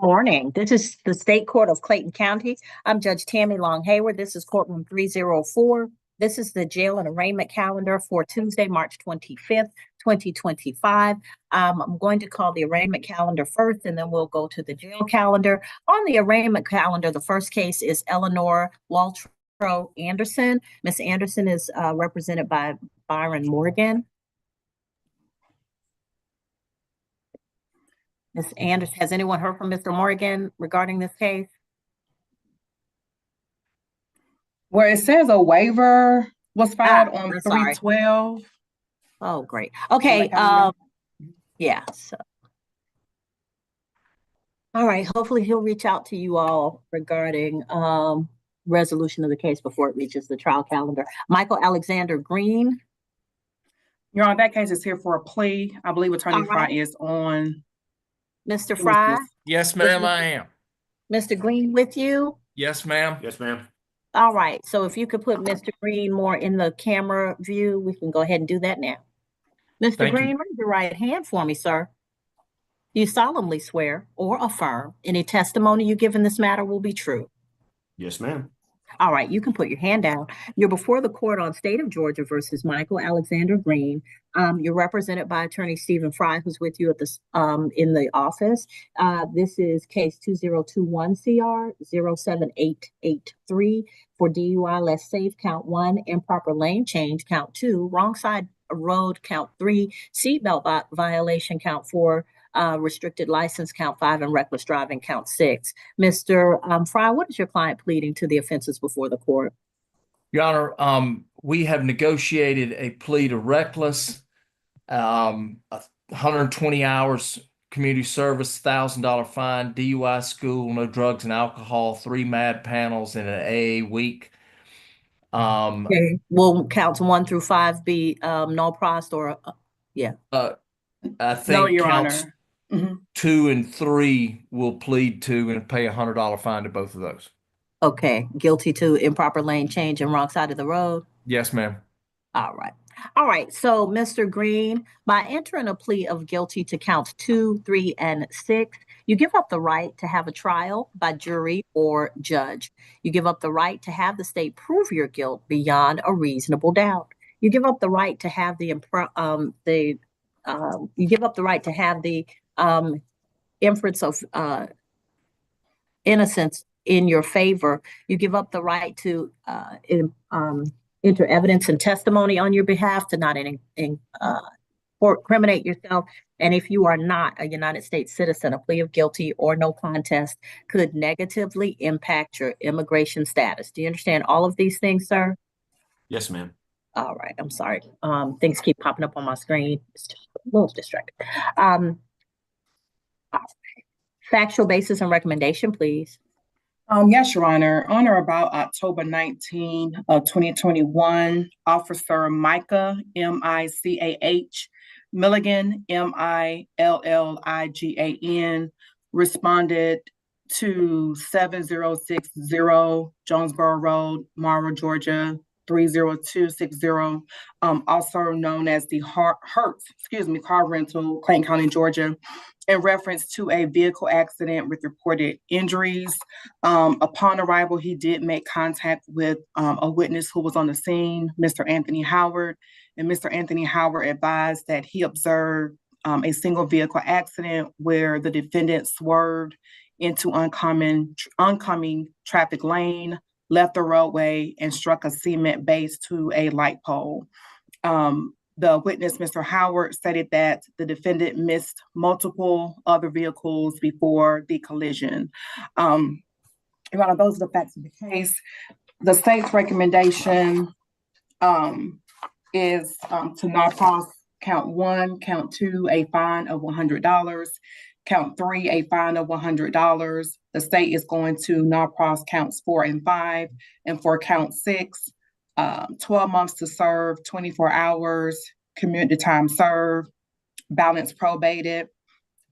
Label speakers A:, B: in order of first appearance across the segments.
A: Morning. This is the State Court of Clayton County. I'm Judge Tammy Long Hayward. This is courtroom 304. This is the jail and arraignment calendar for Tuesday, March 25th, 2025. I'm going to call the arraignment calendar first, and then we'll go to the jail calendar. On the arraignment calendar, the first case is Eleanor Waltro Anderson. Miss Anderson is represented by Byron Morgan. Ms. Anderson, has anyone heard from Mr. Morgan regarding this case?
B: Well, it says a waiver was filed on 312.
A: Oh, great. Okay. Yeah. So. All right. Hopefully he'll reach out to you all regarding resolution of the case before it reaches the trial calendar. Michael Alexander Green.
B: Your Honor, that case is here for a plea. I believe Attorney Fry is on.
A: Mr. Fry?
C: Yes, ma'am, I am.
A: Mr. Green with you?
C: Yes, ma'am.
D: Yes, ma'am.
A: All right. So if you could put Mr. Green more in the camera view, we can go ahead and do that now. Mr. Green, raise your right hand for me, sir. You solemnly swear or affirm any testimony you give in this matter will be true?
D: Yes, ma'am.
A: All right, you can put your hand down. You're before the court on State of Georgia versus Michael Alexander Green. You're represented by Attorney Stephen Fry, who's with you at this in the office. This is case 2021 CR 07883 for DUI less safe, count 1, improper lane change, count 2, wrong side road, count 3, seatbelt violation, count 4, restricted license, count 5, and reckless driving, count 6. Mr. Fry, what is your client pleading to the offenses before the court?
C: Your Honor, we have negotiated a plea to reckless, 120 hours community service, $1,000 fine, DUI school, no drugs and alcohol, 3 MAD panels in an AA week.
A: Okay. Will counts 1 through 5 be no prost or yeah?
C: I think
B: no, Your
C: counts
B: Honor.
C: 2 and 3 will plead to and pay $100 fine to both of those.
A: Okay, guilty to improper lane change and wrong side of the road?
C: Yes, ma'am.
A: All right. All right. So, Mr. Green, by entering a plea of guilty to counts 2, 3, and 6, you give up the right to have a trial by jury or judge. You give up the right to have the state prove your guilt beyond a reasonable doubt. You give up the right to have the inference of innocence in your favor. You give up the right to enter evidence and testimony on your behalf, to not incriminate yourself. And if you are not a United States citizen, a plea of guilty or no contest could negatively impact your immigration status. Do you understand all of these things, sir?
D: Yes, ma'am.
A: All right. I'm sorry. Things keep popping up on my screen. It's just a little distracted. Factual basis and recommendation, please.
B: Yes, Your Honor. On or about October 19 of 2021, Officer Micah, M-I-C-A-H, Milligan, M-I-L-L-I-G-A-N, responded to 7060 Jonesboro Road, Morrow, Georgia, 30260, also known as the Hertz, car rental, Clayton County, Georgia, in reference to a vehicle accident with reported injuries. Upon arrival, he did make contact with a witness who was on the scene, Mr. Anthony Howard, and Mr. Anthony Howard advised that he observed a single vehicle accident where the defendant swerved into oncoming traffic lane, left the roadway, and struck a cement base to a light pole. The witness, Mr. Howard, stated that the defendant missed multiple other vehicles before the collision. Those are the facts of the case. The state's recommendation is to not cross count 1, count 2, a fine of $100, count 3, a fine of $100. The state is going to not cross counts 4 and 5, and for count 6, 12 months to serve, 24 hours, community time served, balance probated,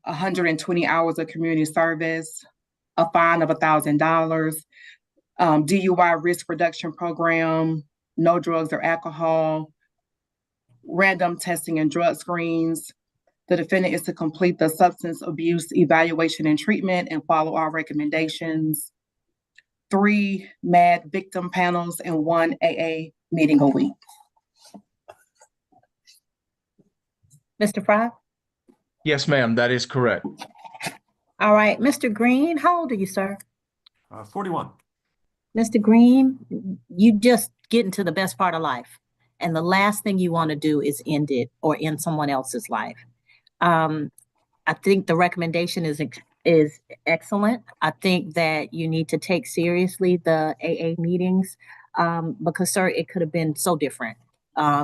B: 120 hours of community service, a fine of $1,000, DUI risk reduction program, no drugs or alcohol, random testing and drug screens, The defendant is to complete the substance abuse evaluation and treatment and follow our recommendations. 3 MAD victim panels and 1 AA meeting a week.
A: Mr. Fry?
C: Yes, ma'am, that is correct.
A: All right, Mr. Green, how old are you, sir?
D: 41.
A: Mr. Green, you just get into the best part of life. And the last thing you want to do is end it or end someone else's life. I think the recommendation is excellent. I think that you need to take seriously the AA meetings because, sir, it could have been so different.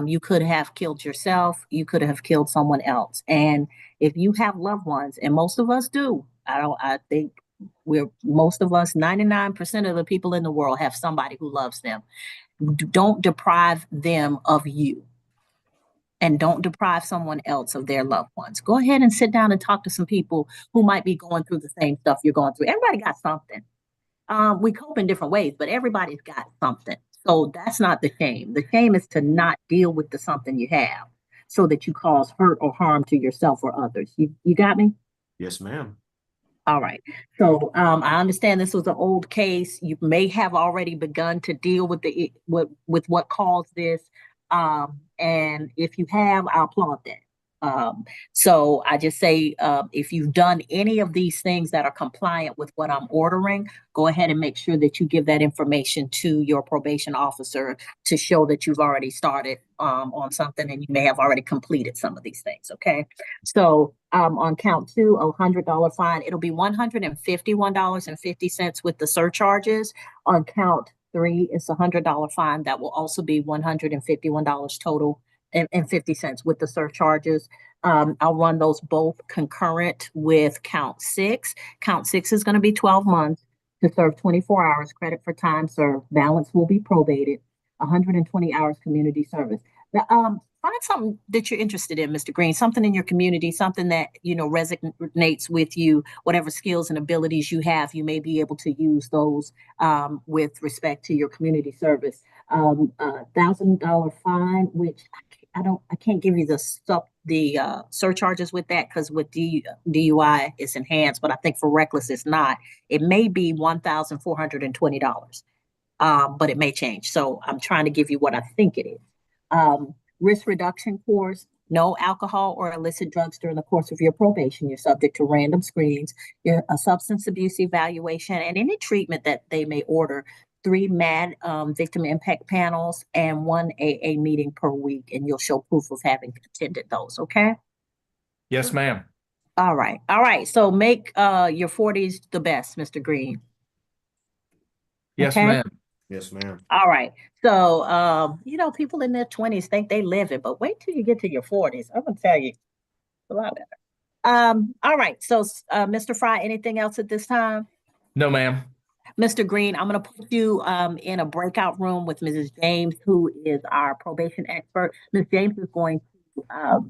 A: You could have killed yourself. You could have killed someone else. And if you have loved ones, and most of us do, I think most of us, 99% of the people in the world have somebody who loves them. Don't deprive them of you. And don't deprive someone else of their loved ones. Go ahead and sit down and talk to some people who might be going through the same stuff you're going through. Everybody got something. We cope in different ways, but everybody's got something. So that's not the shame. The shame is to not deal with the something you have so that you cause hurt or harm to yourself or others. You got me?
D: Yes, ma'am.
A: All right. So I understand this was an old case. You may have already begun to deal with with what caused this. And if you have, I applaud that. So I just say, if you've done any of these things that are compliant with what I'm ordering, go ahead and make sure that you give that information to your probation officer to show that you've already started on something and you may have already completed some of these things. Okay. So on count 2, $100 fine. It'll be $151.50 with the surcharges. On count 3, it's $100 fine. That will also be $151 total and 50 cents with the surcharges. I'll run those both concurrent with count 6. Count 6 is going to be 12 months to serve 24 hours credit for time served. Balance will be probated. 120 hours community service. Now, find something that you're interested in, Mr. Green, something in your community, something that, resonates with you, whatever skills and abilities you have, you may be able to use those with respect to your community service. $1,000 fine, which I can't give you the surcharges with that because with DUI it's enhanced, but I think for reckless it's not. It may be $1,420. But it may change. So I'm trying to give you what I think it is. Risk reduction course, no alcohol or illicit drugs during the course of your probation. You're subject to random screenings, a substance abuse evaluation, and any treatment that they may order. 3 MAD victim impact panels and 1 AA meeting per week, and you'll show proof of having attended those. Okay.
C: Yes, ma'am.
A: All right. All right. So make your 40s the best, Mr. Green.
C: Yes,
A: Okay?
C: ma'am.
D: Yes, ma'am.
A: All right. So, people in their 20s think they live it, but wait till you get to your 40s. I'm going to tell you a lot better. All right. So, Mr. Fry, anything else at this time?
C: No, ma'am.
A: Mr. Green, I'm going to put you in a breakout room with Mrs. James, who is our probation expert. Ms. James is going to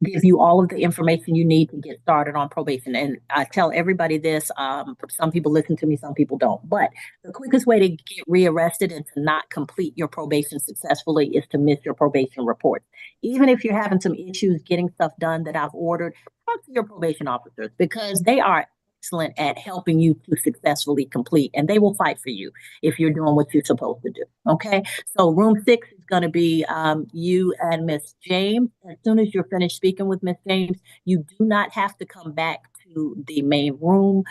A: give you all of the information you need to get started on probation. And I tell everybody this, some people listen to me, some people don't. But the quickest way to get rearrested and to not complete your probation successfully is to miss your probation report. Even if you're having some issues getting stuff done that I've ordered, talk to your probation officers because they are excellent at helping you to successfully complete, and they will fight for you if you're doing what you're supposed to do. Okay. So room 6 is going to be you and Miss James. As soon as you're finished speaking with Miss James, you do not have to come back to the main room.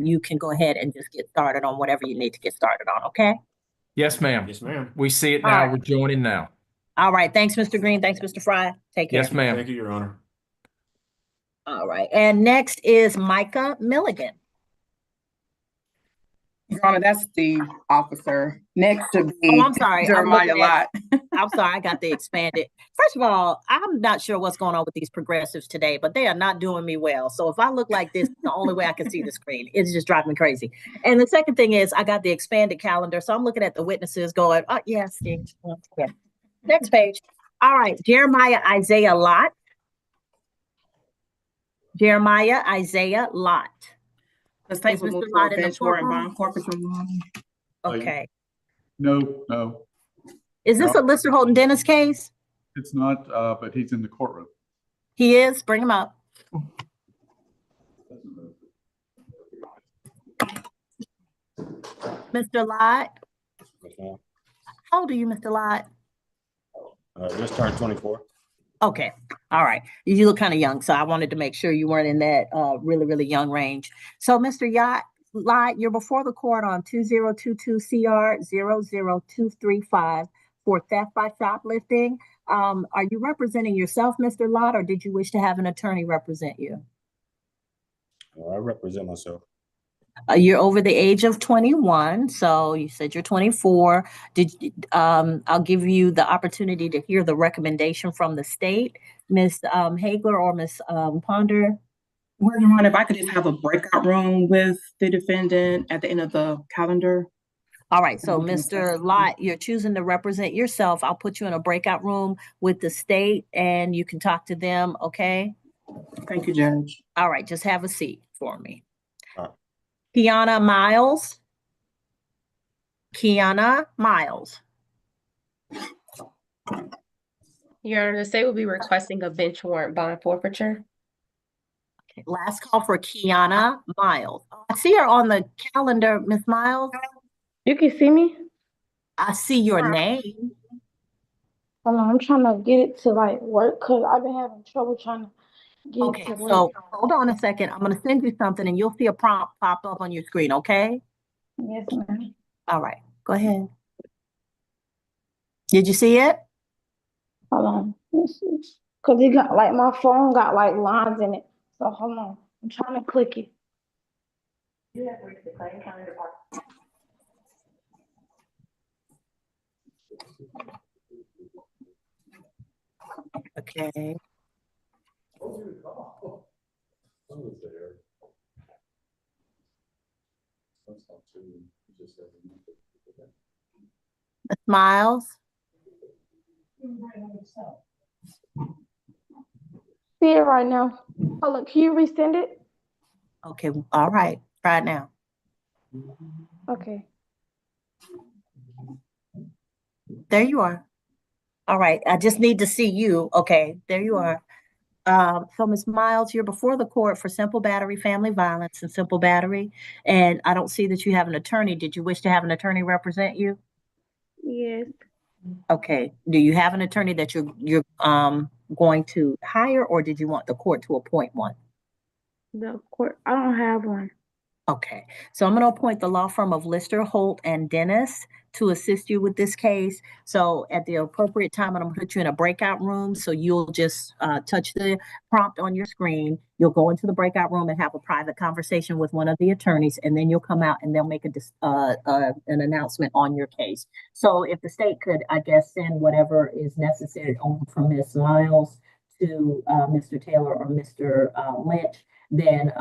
A: You can go ahead and just get started on whatever you need to get started on. Okay.
C: Yes, ma'am.
D: Yes, ma'am.
C: We see it
A: All
C: now.
A: right.
C: We're joining now.
A: All right. Thanks, Mr. Green. Thanks, Mr. Fry. Take care.
C: Yes, ma'am.
D: Thank you, Your Honor.
A: All right. And next is Micah Milligan.
B: Your Honor, that's the officer. Next to be
A: Oh, I'm sorry.
B: Jeremiah Lott.
A: I'm sorry. I got the expanded. First of all, I'm not sure what's going on with these progressives today, but they are not doing me well. So if I look like this, the only way I can see the screen. It's just driving me crazy. And the second thing is I got the expanded calendar. So I'm looking at the witnesses going, oh, yes. Yeah. Next page. All right. Jeremiah Isaiah Lott. Jeremiah Isaiah Lott.
B: Let's take
A: Is
B: a move
A: Mr.
B: for
A: Lott in the
B: bench warrant
A: courtroom?
B: bond corpus removal.
A: Okay.
E: No,
A: Is this a Lister Holden Dennis case?
E: it's not, but he's in the courtroom.
A: He is? Bring him up. Mr. Lott,
F: Yes, ma'am.
A: how old are you, Mr. Lott?
F: Just turned 24.
A: Okay, all right. You look kind of young, so I wanted to make sure you weren't in that really, really young range. So, Mr. Lott, you're before the court on 2022 CR 00235 for theft by shoplifting. Are you representing yourself, Mr. Lott, or did you wish to have an attorney represent you?
F: I represent myself.
A: You're over the age of 21, so you said you're 24. I'll give you the opportunity to hear the recommendation from the state, Ms. Hagler or Ms. Ponder.
B: Well, Your Honor, if I could just have a breakout room with the defendant at the end of the calendar.
A: All right, so
B: Okay.
A: Mr. Lott, you're choosing to represent yourself. I'll put you in a breakout room with the state and you can talk to them, okay?
B: Thank you, Judge.
A: All right, just have a seat for me.
F: All right.
A: Kiana Miles. Kiana Miles.
G: Your Honor, the state will be requesting a bench warrant bond forfeiture.
A: Okay, last call for Kiana Miles. I see her on the calendar, Ms. Miles.
H: You can see me?
A: I see your name.
H: Hold on, I'm trying to get it to like work because I've been having trouble trying to get
A: Okay,
H: it to work.
A: so hold on a second. I'm gonna send you something and you'll see a prompt pop up on your screen, okay?
H: Yes, ma'am.
A: All right, go ahead. Did you see it?
H: Hold on. Because it got like my phone got like lines in it. So hold on. I'm trying to click it.
A: Okay. Ms. Miles?
H: See it right now. Hold on, can you resend it?
A: Okay, all right, try it now.
H: Okay.
A: There you are. All right, I just need to see you. Okay, there you are. So Ms. Miles, you're before the court for simple battery, family violence, and simple battery. And I don't see that you have an attorney. Did you wish to have an attorney represent you?
H: Yes.
A: Okay, do you have an attorney that you're going to hire, or did you want the court to appoint one?
H: The court. I don't have one.
A: Okay, so I'm going to appoint the law firm of Lister, Holt, and Dennis to assist you with this case. So at the appropriate time, I'm going to put you in a breakout room. So you'll just touch the prompt on your screen. You'll go into the breakout room and have a private conversation with one of the attorneys, and then you'll come out and they'll make an announcement on your case. So if the state could, I guess, send whatever is necessary on from Ms. Miles to Mr. Taylor or Mr. Lynch, then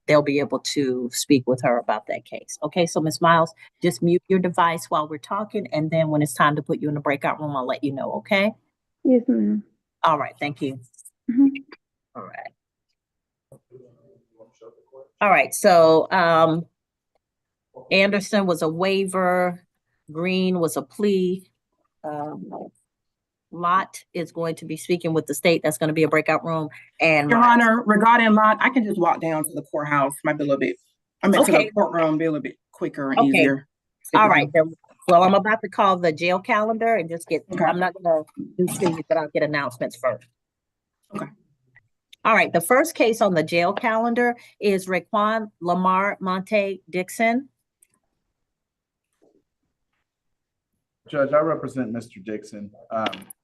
A: they'll be able to speak with her about that case. Okay, so Ms. Miles, just mute your device while we're talking, and then when it's time to put you in the breakout room, I'll let you know, okay?
H: Yes, ma'am.
A: All right, thank you.
H: Mhm.
A: All right. All right, so Anderson was a waiver, Green was a plea. Lott is going to be speaking with the state. That's going to be a breakout room. And
B: Your Honor, regarding Lott, I can just walk down to the courthouse. Might be a little bit, to
A: Okay.
B: the courtroom, be a little bit quicker and
A: Okay.
B: easier.
A: all right, then, well, I'm about to call the jail calendar and just get,
B: Okay.
A: I'm not gonna do cities, but I'll get announcements first.
B: Okay.
A: All right, the first case on the jail calendar is Raquan Lamar Monte Dixon.
E: Judge, I represent Mr. Dixon.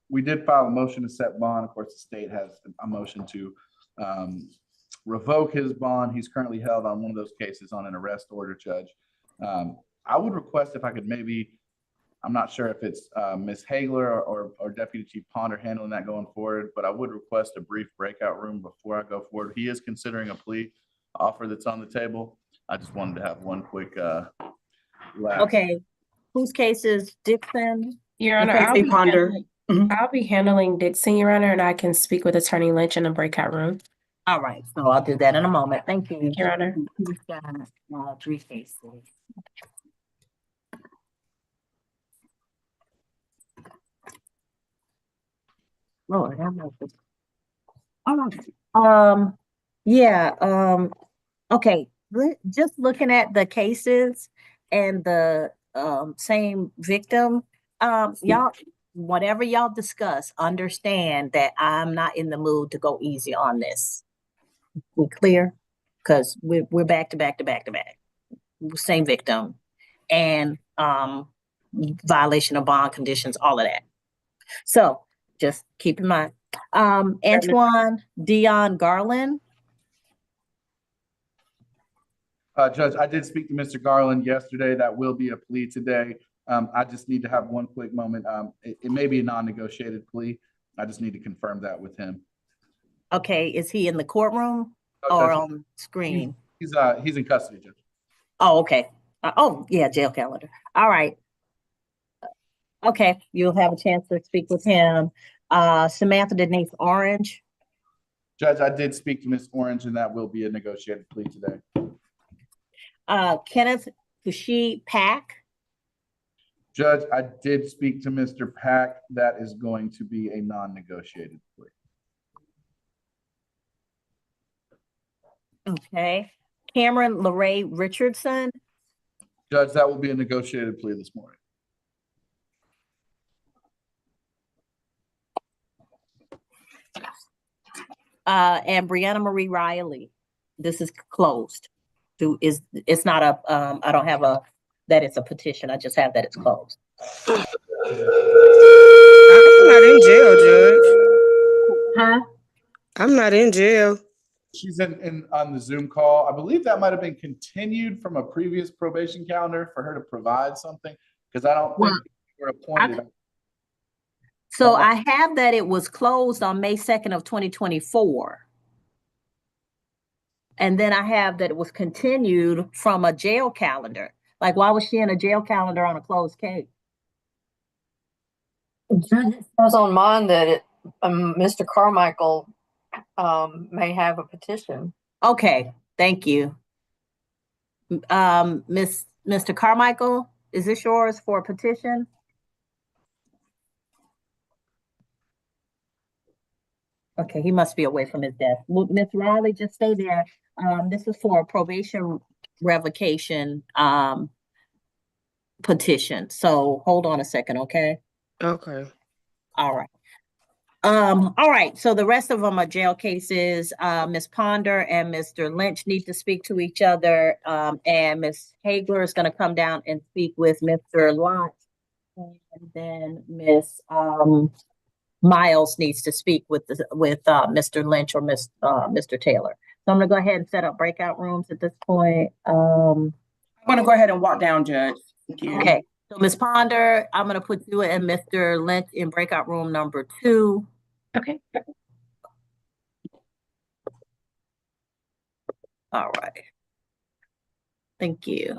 E: We did file a motion to set bond. Of course, the state has a motion to revoke his bond. He's currently held on one of those cases on an arrest order, Judge. I would request if I could maybe, I'm not sure if it's Ms. Hagler or Deputy Chief Ponder handling that going forward, but I would request a brief breakout room before I go forward. He is considering a plea offer that's on the table. I just wanted to have one quick last.
A: Okay, whose case is Dixon?
G: Your Honor,
B: Deputy Ponder.
G: I'll be handling Dixon, Your Honor, and I can speak with Attorney Lynch in a breakout room.
A: All right, so I'll do that in a moment. Thank you.
G: Your Honor.
A: Who's got, three cases? Lord, have mercy. All right. Yeah, okay, just looking at the cases and the, same victim, y'all, whatever y'all discuss, understand that I'm not in the mood to go easy on this. We clear? Cause we're back to back to back to back, same victim and, violation of bond conditions, all of that. So just keep in mind. Antoine Dion Garland.
E: Judge, I did speak to Mr. Garland yesterday. That will be a plea today. I just need to have one quick moment. It may be a non-negotiated plea. I just need to confirm that with him.
A: Okay, is he in the courtroom
E: Oh,
A: or
E: Judge,
A: on screen?
E: he's in custody, Judge.
A: Oh, okay. Oh, yeah, jail calendar. All right. Okay, you'll have a chance to speak with him. Samantha Denise Orange.
E: Judge, I did speak to Ms. Orange, and that will be a negotiated plea today.
A: Kenneth Kushi Pack.
E: Judge, I did speak to Mr. Pack. That is going to be a non-negotiated plea.
A: Okay. Cameron LeRae Richardson.
E: Judge, that will be a negotiated plea this morning.
A: And Brianna Marie Riley. This is closed. It's not a, I don't have that it's a petition. I just have that it's closed.
I: I'm not in jail, Judge.
A: Huh?
I: I'm not in jail.
E: She's on the Zoom call. I believe that might have been continued from a previous probation calendar for her to provide something, because I don't think we were appointed.
A: So I have that it was closed on May 2nd of 2024. And then I have that it was continued from a jail calendar. Like, why was she in a jail calendar on a closed case?
J: It says on mine that Mr. Carmichael may have a petition.
A: Okay, thank you. Mr. Carmichael, is this yours for a petition? Okay, he must be away from his desk. Ms. Riley, just stay there. This is for a probation revocation petition. So hold on a second, okay?
I: Okay.
A: All right. All right, so the rest of them are jail cases. Ms. Ponder and Mr. Lynch need to speak to each other. And Ms. Hagler is gonna come down and speak with Mr. Lott. And then Ms. Miles needs to speak with Mr. Lynch or Mr. Taylor. So I'm gonna go ahead and set up breakout rooms at this point.
B: I'm gonna go ahead and walk down, Judge. Thank you.
A: Okay, so Ms. Ponder, I'm gonna put you and Mr. Lynch in breakout room number 2.
G: Okay.
A: All right. Thank you.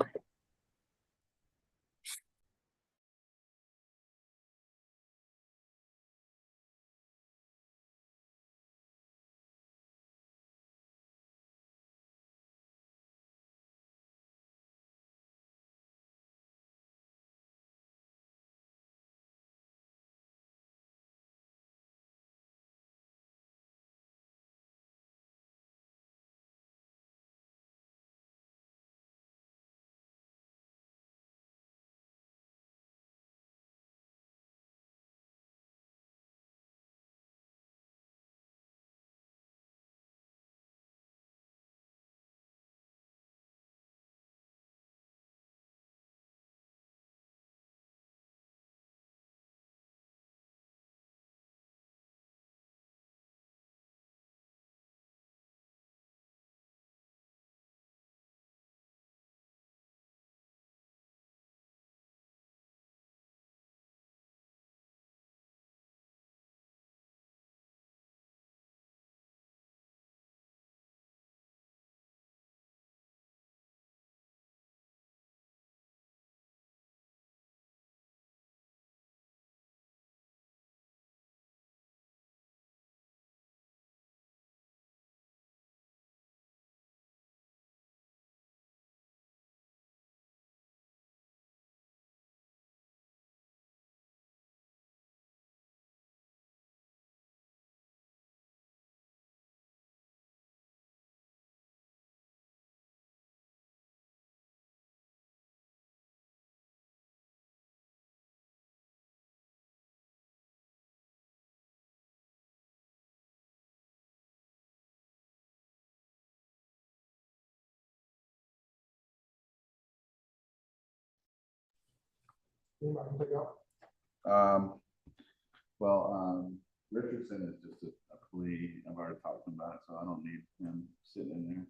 E: Richardson is just a plea. I've already talked about it, so I don't need him sitting in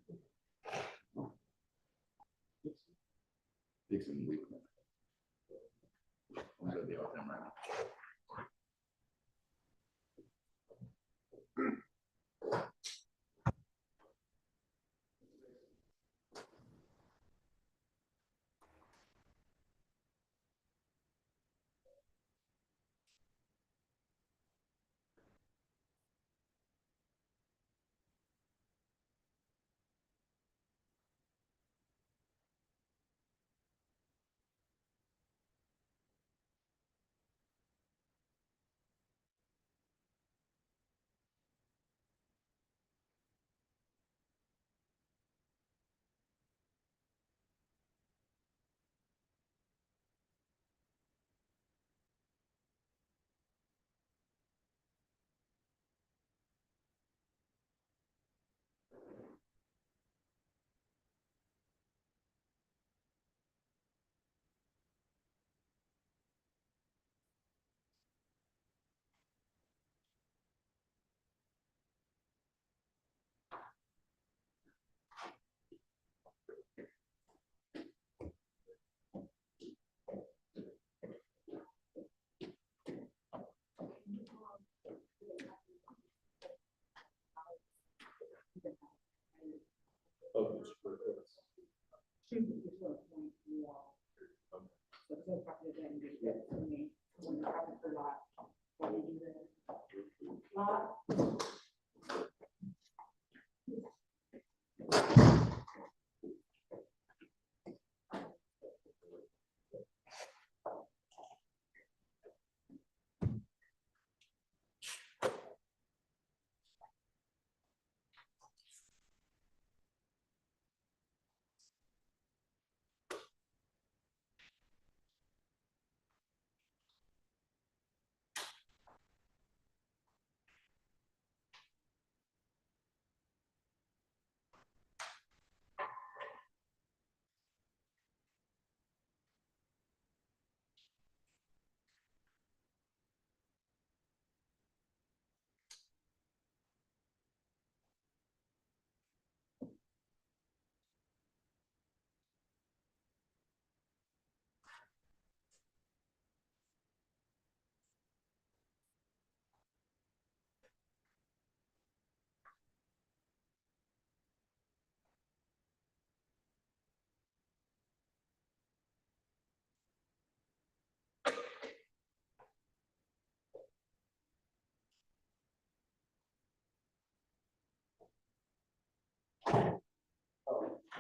E: there. Dixon, leave him. I'm gonna deal with him right now.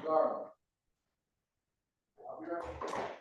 E: Garland. I'll be right back.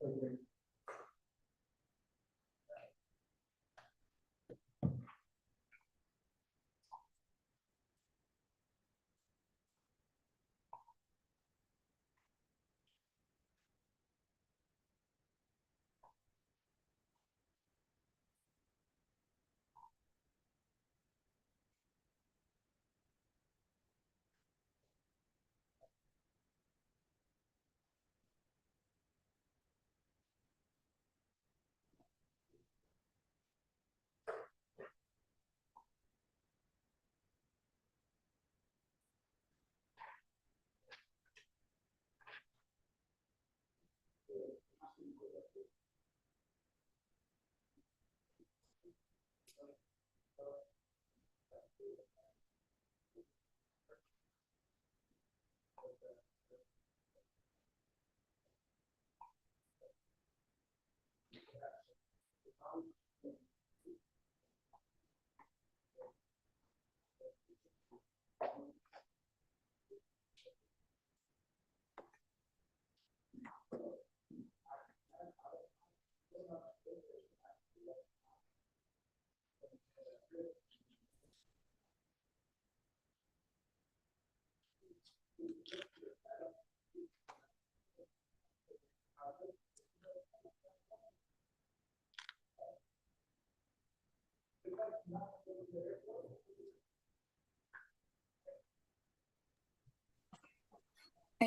B: And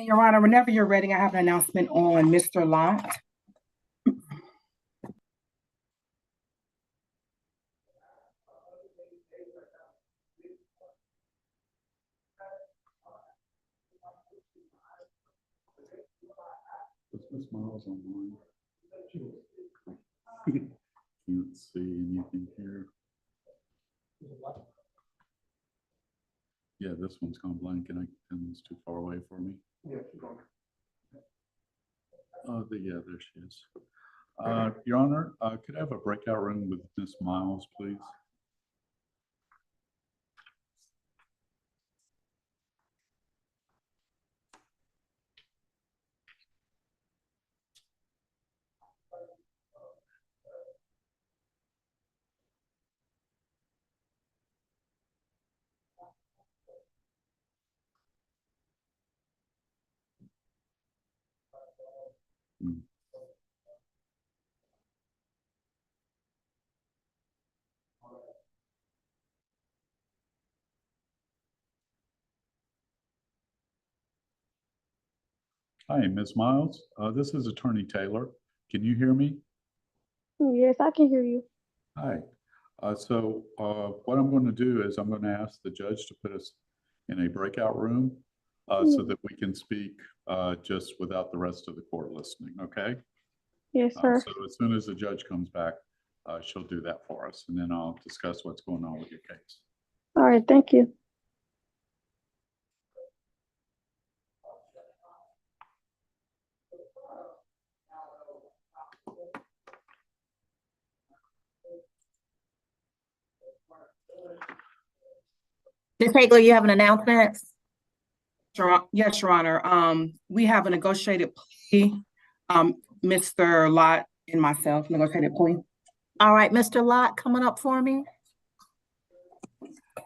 B: Your Honor, whenever you're ready, I have an announcement on Mr. Lott.
E: Ms. Miles online? Can't see anything here. Yeah, this one's gone blank and it's too far away for me. Yeah, there she is. Your Honor, could I have a breakout room with Ms. Miles, please? Hi, Ms. Miles. This is Attorney Taylor. Can you hear me?
H: Yes, I can hear you.
E: Hi. What I'm going to do is I'm going to ask the judge to put us in a breakout room so that we can speak just without the rest of the court listening, okay?
H: Yes, sir.
E: So as soon as the judge comes back, she'll do that for us, and then I'll discuss what's going on with your case.
H: All right, thank you.
A: Ms. Hagler, you have an announcement?
B: Yes, Your Honor. We have a negotiated plea. Mr. Lott and myself negotiated plea.
A: All right, Mr. Lott, coming up for me.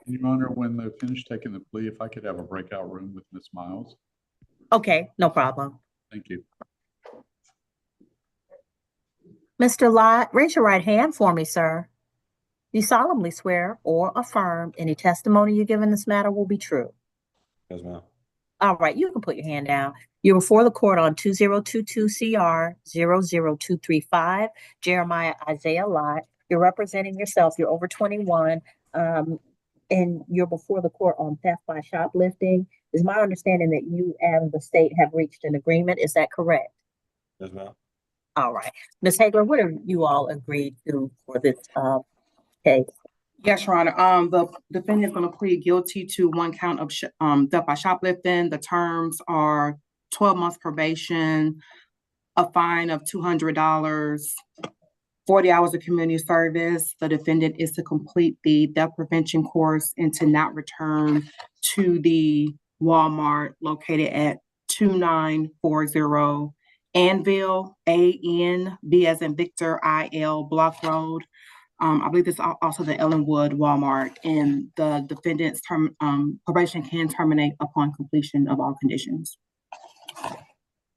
E: Your Honor, when they finish taking the plea, if I could have a breakout room with Ms. Miles.
A: Okay, no problem.
E: Thank you.
A: Mr. Lott, raise your right hand for me, sir. You solemnly swear or affirm any testimony you give in this matter will be true.
F: Yes, ma'am.
A: All right, you can put your hand down. You're before the court on 2022 CR 00235, Jeremiah Isaiah Lott. You're representing yourself. You're over 21, and you're before the court on theft by shoplifting. Is my understanding that you and the state have reached an agreement? Is that correct?
F: Yes, ma'am.
A: All right. Ms. Hagler, what have you all agreed to for this case?
B: Yes, Your Honor. The defendant is going to plead guilty to one count of theft by shoplifting. The terms are 12 months probation, a fine of $200, 40 hours of community service. The defendant is to complete the theft prevention course and to not return to the Walmart located at 2940 Anvil, A-N-B as in Victor, I-L, Block Road. I believe this is also the Ellenwood Walmart, and the defendant's probation can terminate upon completion of all conditions.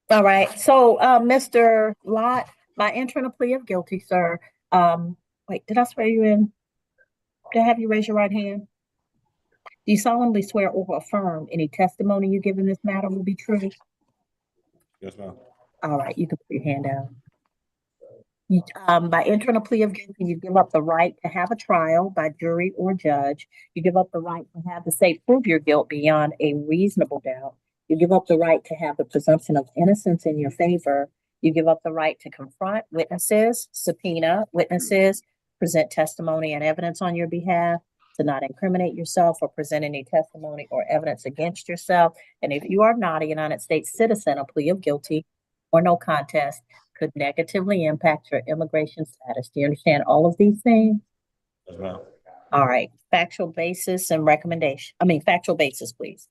A: All right, so, Mr. Lott, by entering a plea of guilty, sir, wait, did I swear you in? Did I have you raise your right hand? Do you solemnly swear or affirm any testimony you give in this matter will be true?
F: Yes, ma'am.
A: All right, you can put your hand down. By entering a plea of guilty, you give up the right to have a trial by jury or judge. You give up the right to have the state prove your guilt beyond a reasonable doubt. You give up the right to have the presumption of innocence in your favor. You give up the right to confront witnesses, subpoena witnesses, present testimony and evidence on your behalf, to not incriminate yourself or present any testimony or evidence against yourself. And if you are not a United States citizen, a plea of guilty or no contest could negatively impact your immigration status. Do you understand all of these things?
F: Yes, ma'am.
A: All right, factual basis and recommendation. Factual basis, please.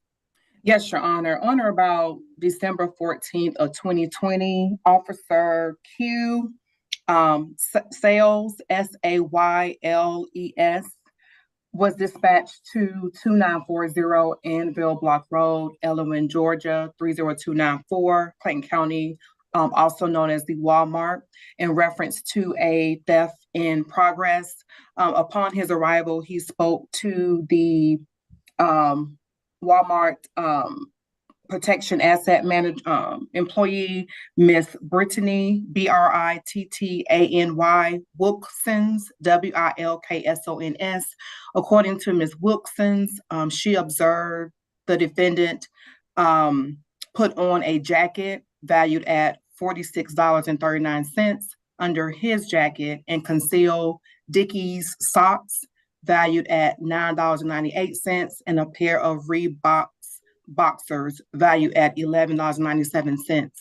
B: Yes, Your Honor. On or about December 14th of 2020, Officer Q, Sales, S-A-Y-L-E-S, was dispatched to 2940 Anvil Block Road, Ellenwood, Georgia, 30294, Clayton County, also known as the Walmart, in reference to a theft in progress. Upon his arrival, he spoke to the Walmart protection asset manager employee, Miss Brittany, B-R-I-T-T-A-N-Y, Wilksons, W-I-L-K-S-O-N-S. According to Miss Wilksons, she observed the defendant put on a jacket valued at $46.39 under his jacket and conceal Dickies socks valued at $9.98 and a pair of Reebok boxers valued at $11.97.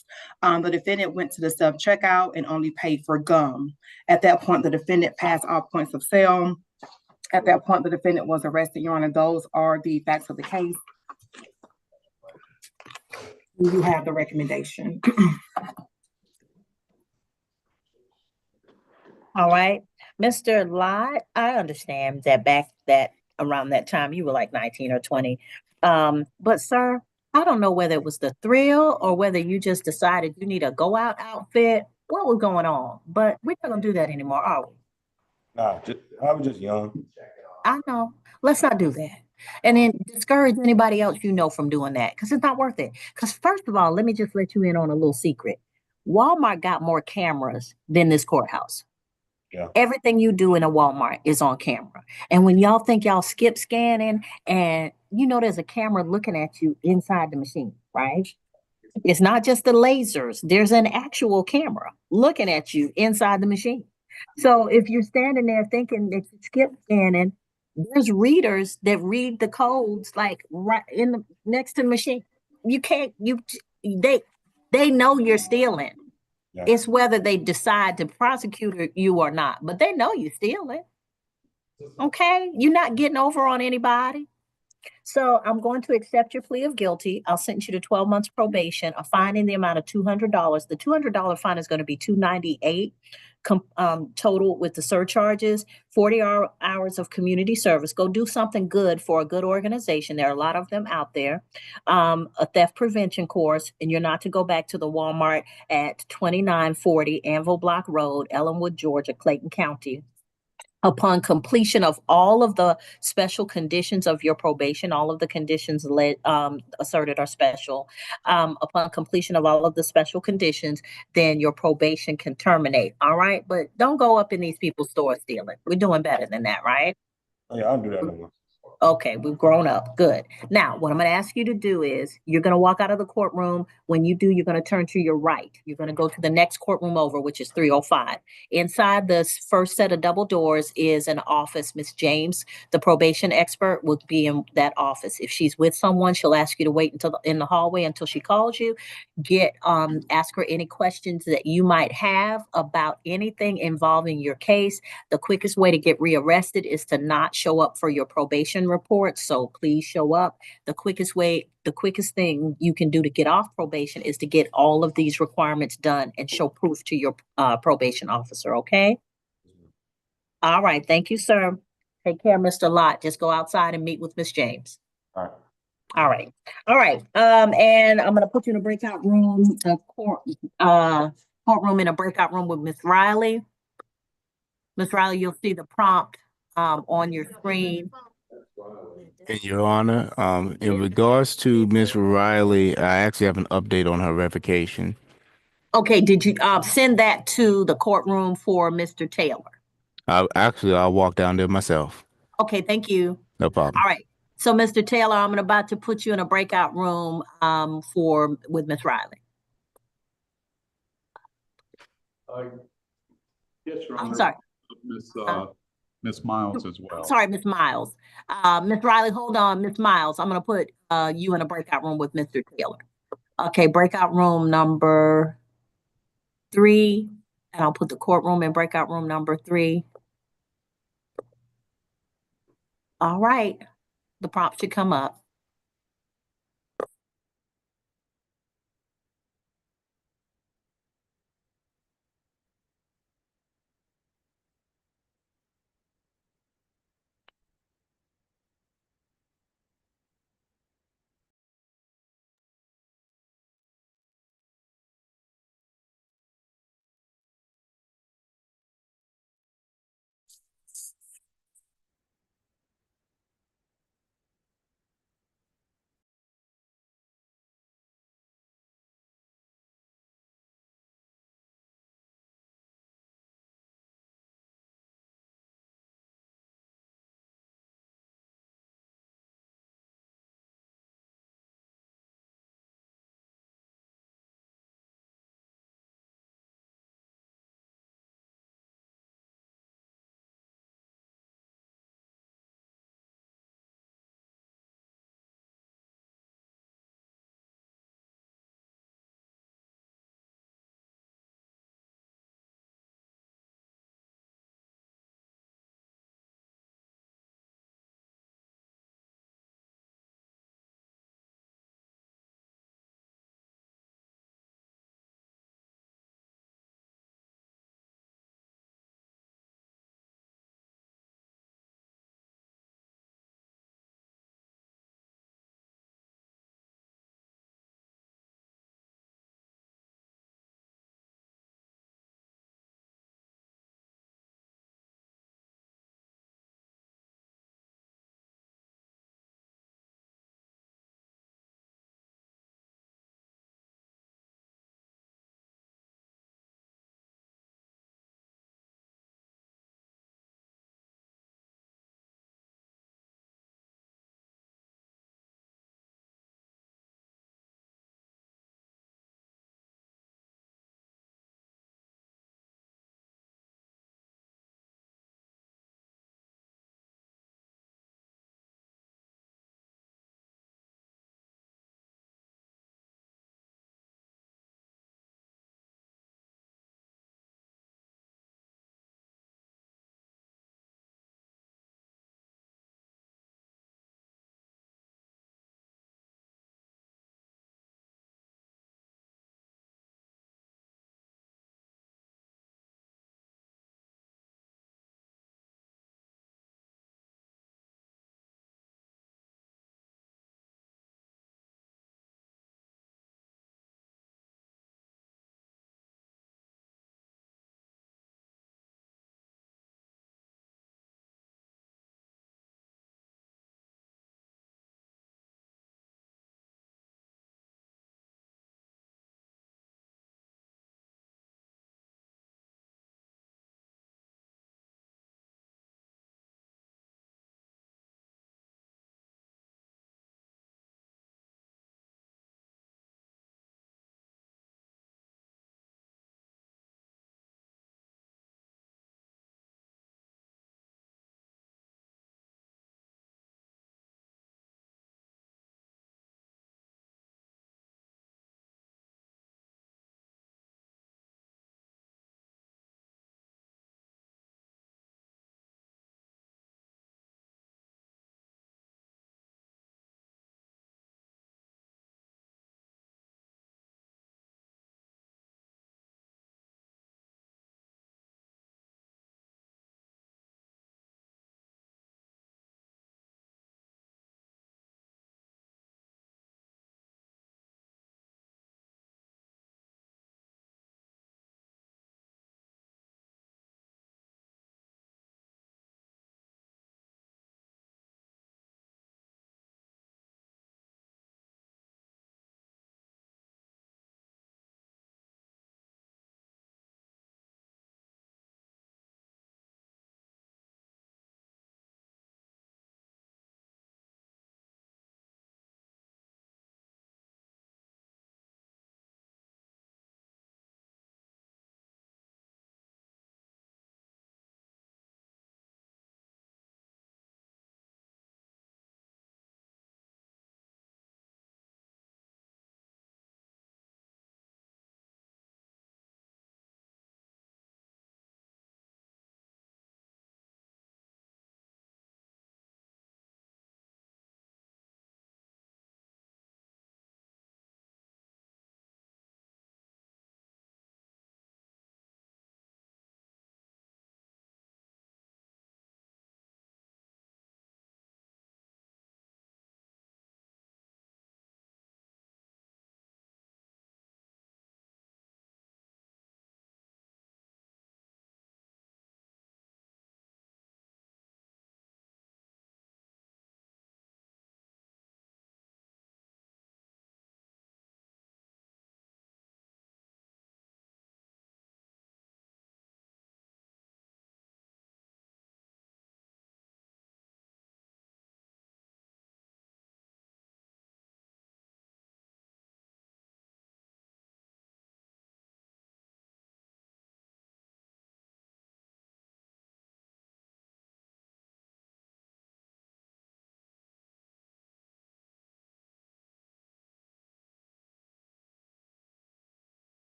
B: The defendant went to the self-checkout and only paid for gum. At that point, the defendant passed all points of sale. At that point, the defendant was arrested, Your Honor. Those are the facts of the case. You have the recommendation.
A: All right, Mr. Lott, I understand that around that time, you were like 19 or 20. But sir, I don't know whether it was the thrill or whether you just decided you need a go out outfit. What was going on? But we're not gonna do that anymore, are we?
F: Nah, I was just young.
A: I know. Let's not do that. And then discourage anybody else you know from doing that, because it's not worth it. Because first of all, let me just let you in on a little secret. Walmart got more cameras than this courthouse.
F: Yeah.
A: Everything you do in a Walmart is on camera. And when y'all think y'all skip scanning and there's a camera looking at you inside the machine, right? It's not just the lasers. There's an actual camera looking at you inside the machine. So if you're standing there thinking that you skip scanning, there's readers that read the codes like right in the next to the machine. They know you're stealing.
F: Yeah.
A: It's whether they decide to prosecute you or not, but they know you're stealing. Okay, you're not getting over on anybody. So I'm going to accept your plea of guilty. I'll sentence you to 12 months probation, a fine in the amount of $200. The $200 fine is going to be $298 total with the surcharges, 40 hours of community service. Go do something good for a good organization. There are a lot of them out there. A theft prevention course, and you're not to go back to the Walmart at 2940 Anvil Block Road, Ellenwood, Georgia, Clayton County. Upon completion of all of the special conditions of your probation, all of the conditions asserted are special. Upon completion of all of the special conditions, then your probation can terminate. All right, but don't go up in these people's stores stealing. We're doing better than that, right?
F: Oh, yeah, I'll do that no more.
A: Okay, we've grown up. Good. Now, what I'm going to ask you to do is you're going to walk out of the courtroom. When you do, you're going to turn to your right. You're going to go to the next courtroom over, which is 305. Inside this first set of double doors is an office. Miss James, the probation expert, will be in that office. If she's with someone, she'll ask you to wait in the hallway until she calls you. Ask her any questions that you might have about anything involving your case. The quickest way to get rearrested is to not show up for your probation report, so please show up. The quickest thing you can do to get off probation is to get all of these requirements done and show proof to your probation officer, okay? All right, thank you, sir. Take care, Mr. Lott. Just go outside and meet with Miss James.
F: All right.
A: All right, all right. And I'm gonna put you in a breakout room, the courtroom in a breakout room with Miss Riley. Miss Riley, you'll see the prompt on your screen.
K: And Your Honor, in regards to Miss Riley, I actually have an update on her revocation.
A: Okay, did you send that to the courtroom for Mr. Taylor?
K: I'll walk down there myself.
A: Okay, thank you.
K: No problem.
A: All right. So, Mr. Taylor, I'm about to put you in a breakout room with Miss Riley.
E: Yes, Your
A: I'm
E: Honor.
A: sorry.
E: Miss Miles as well.
A: I'm sorry, Miss Miles. Miss Riley, hold on, Miss Miles. I'm gonna put you in a breakout room with Mr. Taylor. Okay, breakout room number 3, and I'll put the courtroom in breakout room number 3. All right, the prompt should come up.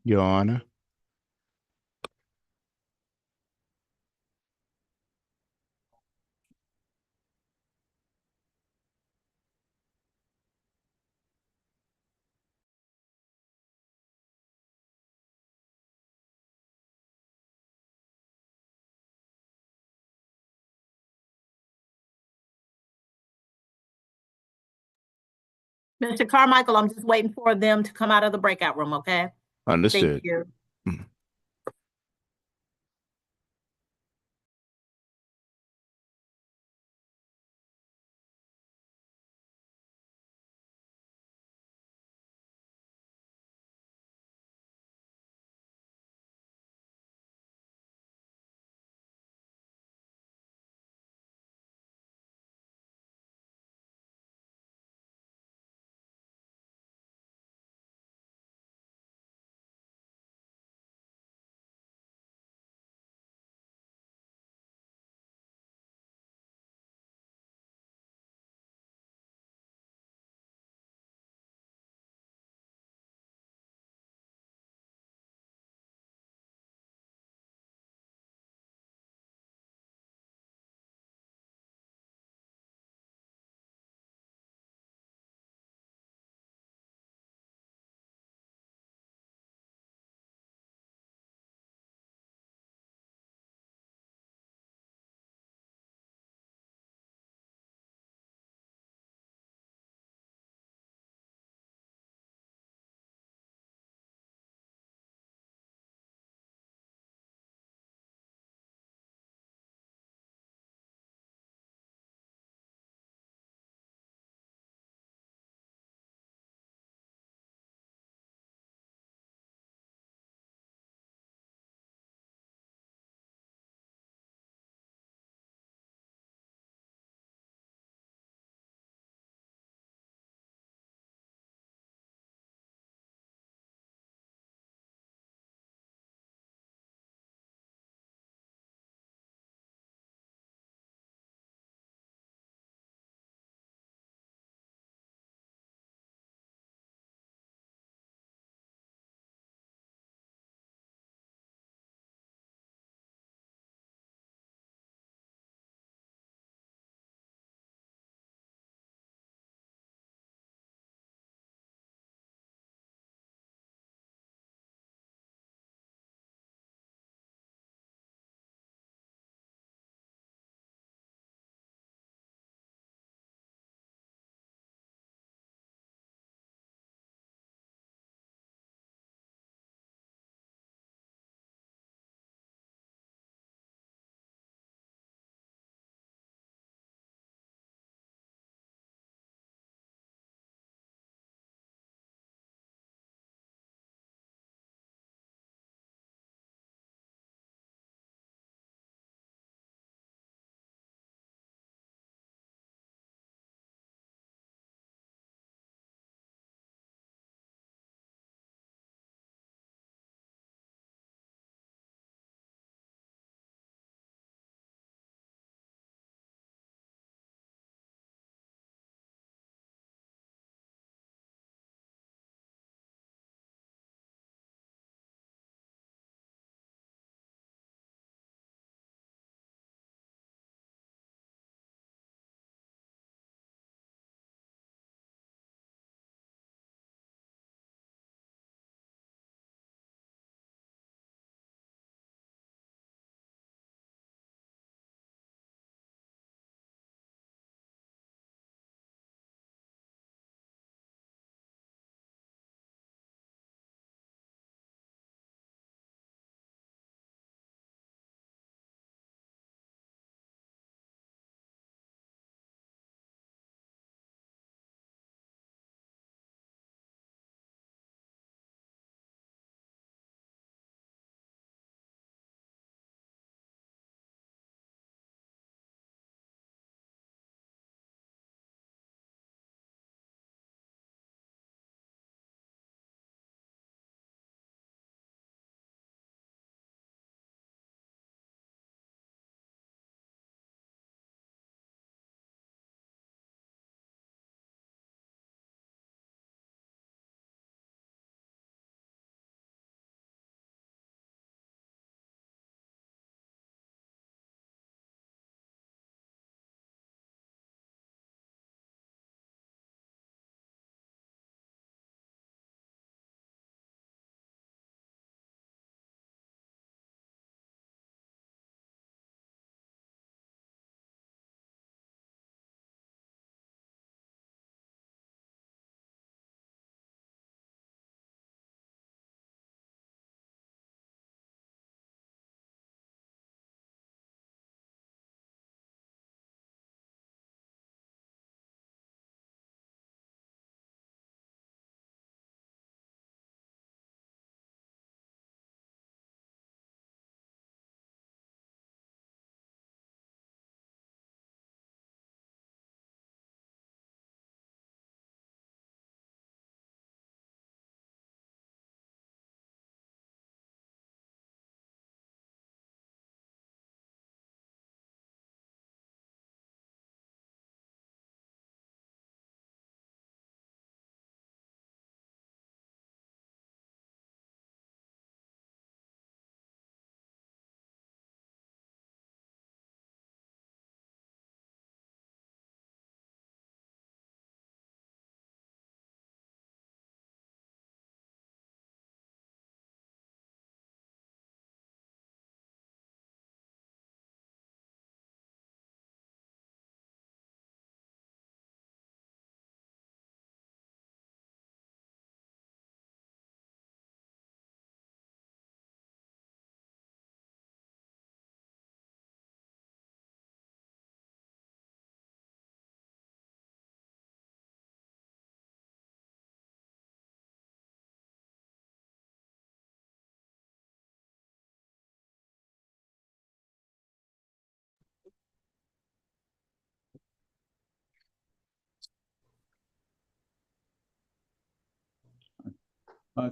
K: Your Honor.
A: Mr. Carmichael, I'm just waiting for them to come out of the breakout room, okay? Thank
K: Understood.
A: you.
K: Mhm.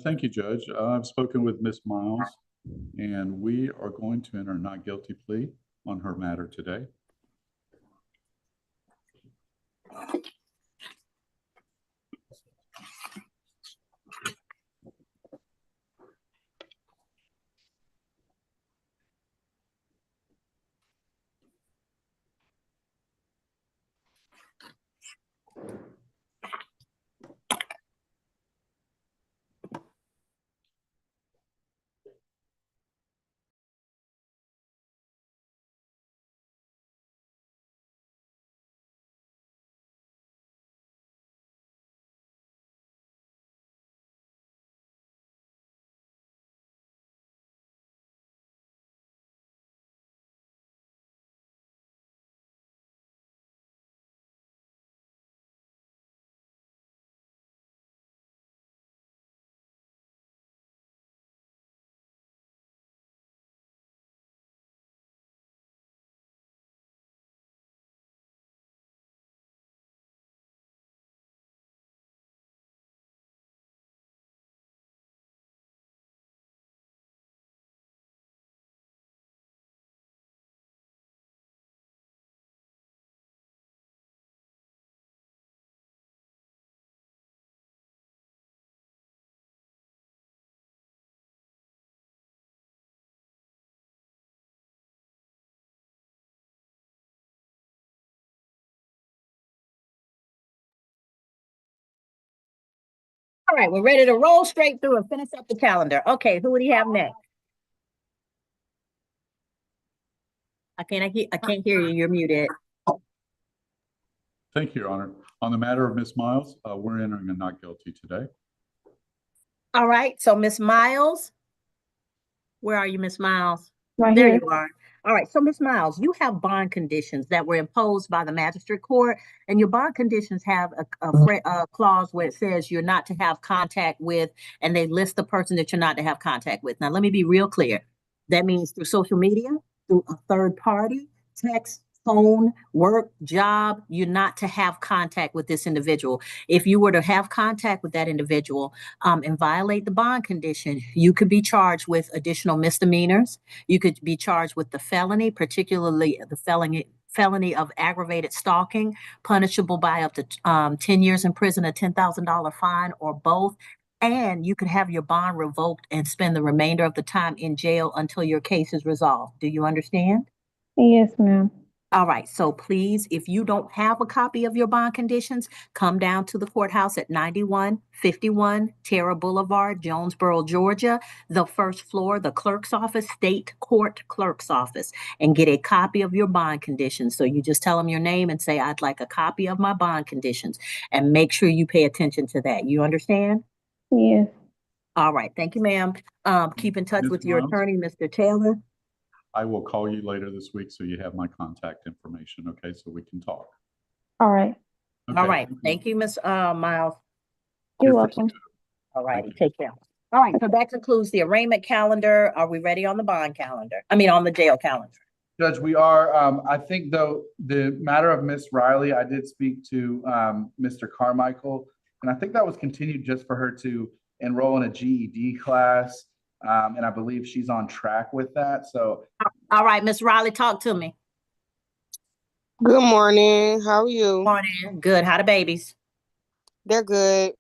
L: Thank you, Judge. I've spoken with Ms. Miles, and we are going to enter a not guilty plea on her matter today.
A: All right, we're ready to roll straight through and finish up the calendar. Okay, who do you have next? I can't hear you. You're muted.
L: Thank you, Your Honor. On the matter of Ms. Miles, we're entering a not guilty today.
A: All right, so Miss Miles, where are you, Miss Miles?
H: Right
A: There
H: here.
A: you are. All right, so Miss Miles, you have bond conditions that were imposed by the magistrate court, and your bond conditions have a clause where it says you're not to have contact with, and they list the person that you're not to have contact with. Now, let me be real clear. That means through social media, through a third party, text, phone, work, job, you're not to have contact with this individual. If you were to have contact with that individual and violate the bond condition, you could be charged with additional misdemeanors. You could be charged with the felony, particularly the felony of aggravated stalking, punishable by up to 10 years in prison, a $10,000 fine, or both. And you could have your bond revoked and spend the remainder of the time in jail until your case is resolved. Do you understand?
H: Yes, ma'am.
A: All right, so please, if you don't have a copy of your bond conditions, come down to the courthouse at 9151 Terra Boulevard, Jonesboro, Georgia, the first floor, the clerk's office, state court clerk's office, and get a copy of your bond conditions. So you just tell them your name and say, I'd like a copy of my bond conditions, and make sure you pay attention to that. You understand?
H: Yes.
A: All right, thank you, ma'am. Keep in touch
L: Ms.
A: with your
L: Miles?
A: attorney, Mr. Taylor.
L: I will call you later this week so you have my contact information, okay, so we can talk.
H: All right.
A: All
L: Okay.
A: right, thank you, Miss Miles.
H: You're
L: Here for
H: welcome.
A: All right,
L: Thank you.
A: take care. All right, so that concludes the arraignment calendar. Are we ready on the bond calendar? I mean, on the jail calendar.
E: Judge, we are, I think though, the matter of Miss Riley, I did speak to Mr. Carmichael, and I think that was continued just for her to enroll in a GED class. And I believe she's on track with that. So
A: All right, Miss Riley, talk to me.
I: Good morning. How are you?
A: Morning. Good. How the babies?
I: They're good.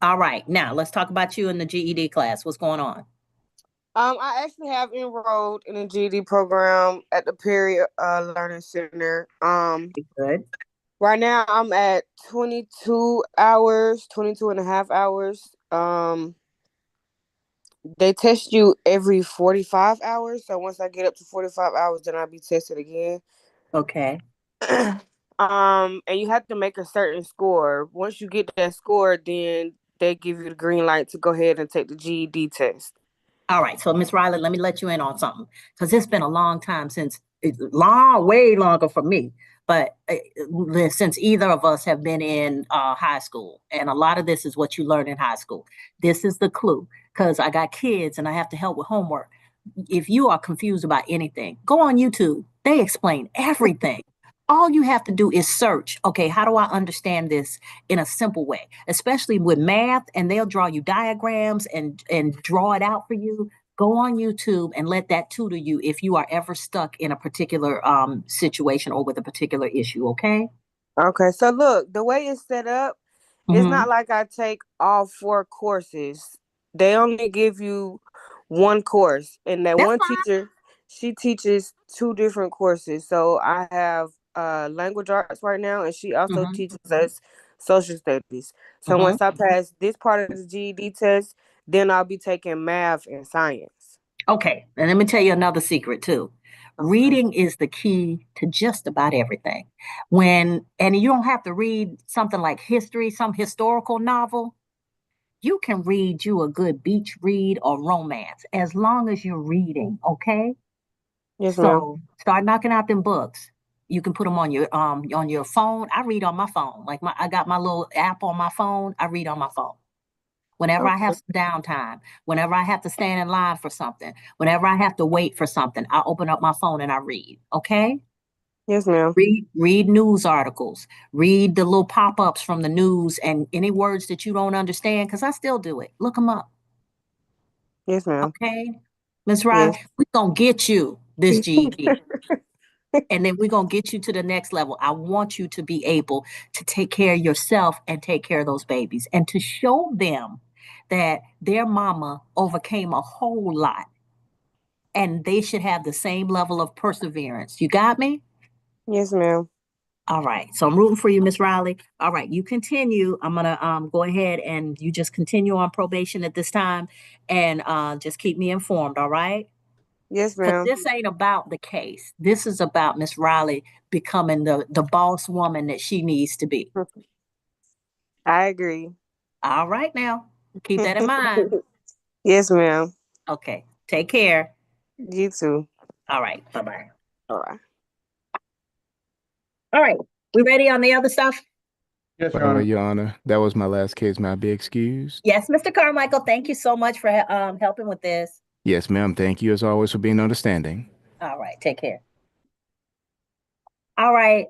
A: All right, now let's talk about you in the GED class. What's going on?
I: I actually have enrolled in a GED program at the Perry Learning Center.
A: Good.
I: Right now I'm at 22 hours, 22 and a half hours. They test you every 45 hours. So once I get up to 45 hours, then I'll be tested again.
A: Okay.
I: And you have to make a certain score. Once you get that score, then they give you the green light to go ahead and take the GED test.
A: All right, so Miss Riley, let me let you in on something, because it's been a long time since, way longer for me, but since either of us have been in high school, and a lot of this is what you learn in high school. This is the clue, because I got kids and I have to help with homework. If you are confused about anything, go on YouTube. They explain everything. all you have to do is search. Okay, how do I understand this in a simple way? Especially with math, and they'll draw you diagrams and draw it out for you. Go on YouTube and let that tutor you if you are ever stuck in a particular situation or with a particular issue. Okay.
I: Okay, so look, the way it's set up, it's
A: Mm-hmm.
I: not like I take all 4 courses. They only give you one course, and that
A: That's
I: one
A: fine.
I: teacher, she teaches 2 different courses. So I have language arts right now, and she also
A: Mm-hmm.
I: teaches us social studies. So
A: Mm-hmm.
I: once I pass this part of the GED test, then I'll be taking math and science.
A: Okay, and let me tell you another secret too.
I: Okay.
A: Reading is the key to just about everything. And you don't have to read something like history, some historical novel. You can read you a good beach read or romance as long as you're reading, okay?
I: Yes, ma'am.
A: So start knocking out them books. You can put them on your phone. I read on my phone. Like I got my little app on my phone. I read on my phone. Whenever I have
I: Okay.
A: some downtime, whenever I have to stand in line for something, whenever I have to wait for something, I open up my phone and I read. Okay?
I: Yes, ma'am.
A: Read news articles, read the little pop-ups from the news and any words that you don't understand, because I still do it. Look them up.
I: Yes, ma'am.
A: Okay? Ms.
I: Yes.
A: Riley, we're gonna get you this GED. And then we're going to get you to the next level. I want you to be able to take care of yourself and take care of those babies and to show them that their mama overcame a whole lot and they should have the same level of perseverance. You got me?
I: Yes, ma'am.
A: All right. So I'm rooting for you, Miss Riley. All right. You continue. I'm going to go ahead and you just continue on probation at this time and just keep me informed. All right.
I: Yes,
A: Because
I: ma'am.
A: this ain't about the case. This is about Miss Riley becoming the boss woman that she needs to be.
I: I agree.
A: All right now. Keep that in mind.
I: Yes, ma'am.
A: Okay. Take care.
I: You too.
A: All right. Bye-bye.
I: All right.
A: All right. We ready on the other stuff?
E: Yes, Your Honor.
K: Your Honor, that was my last case. May I be excused?
A: Yes, Mr. Carmichael. Thank you so much for helping with this.
K: Yes, ma'am. Thank you as always for being understanding.
A: All right. Take care. All right.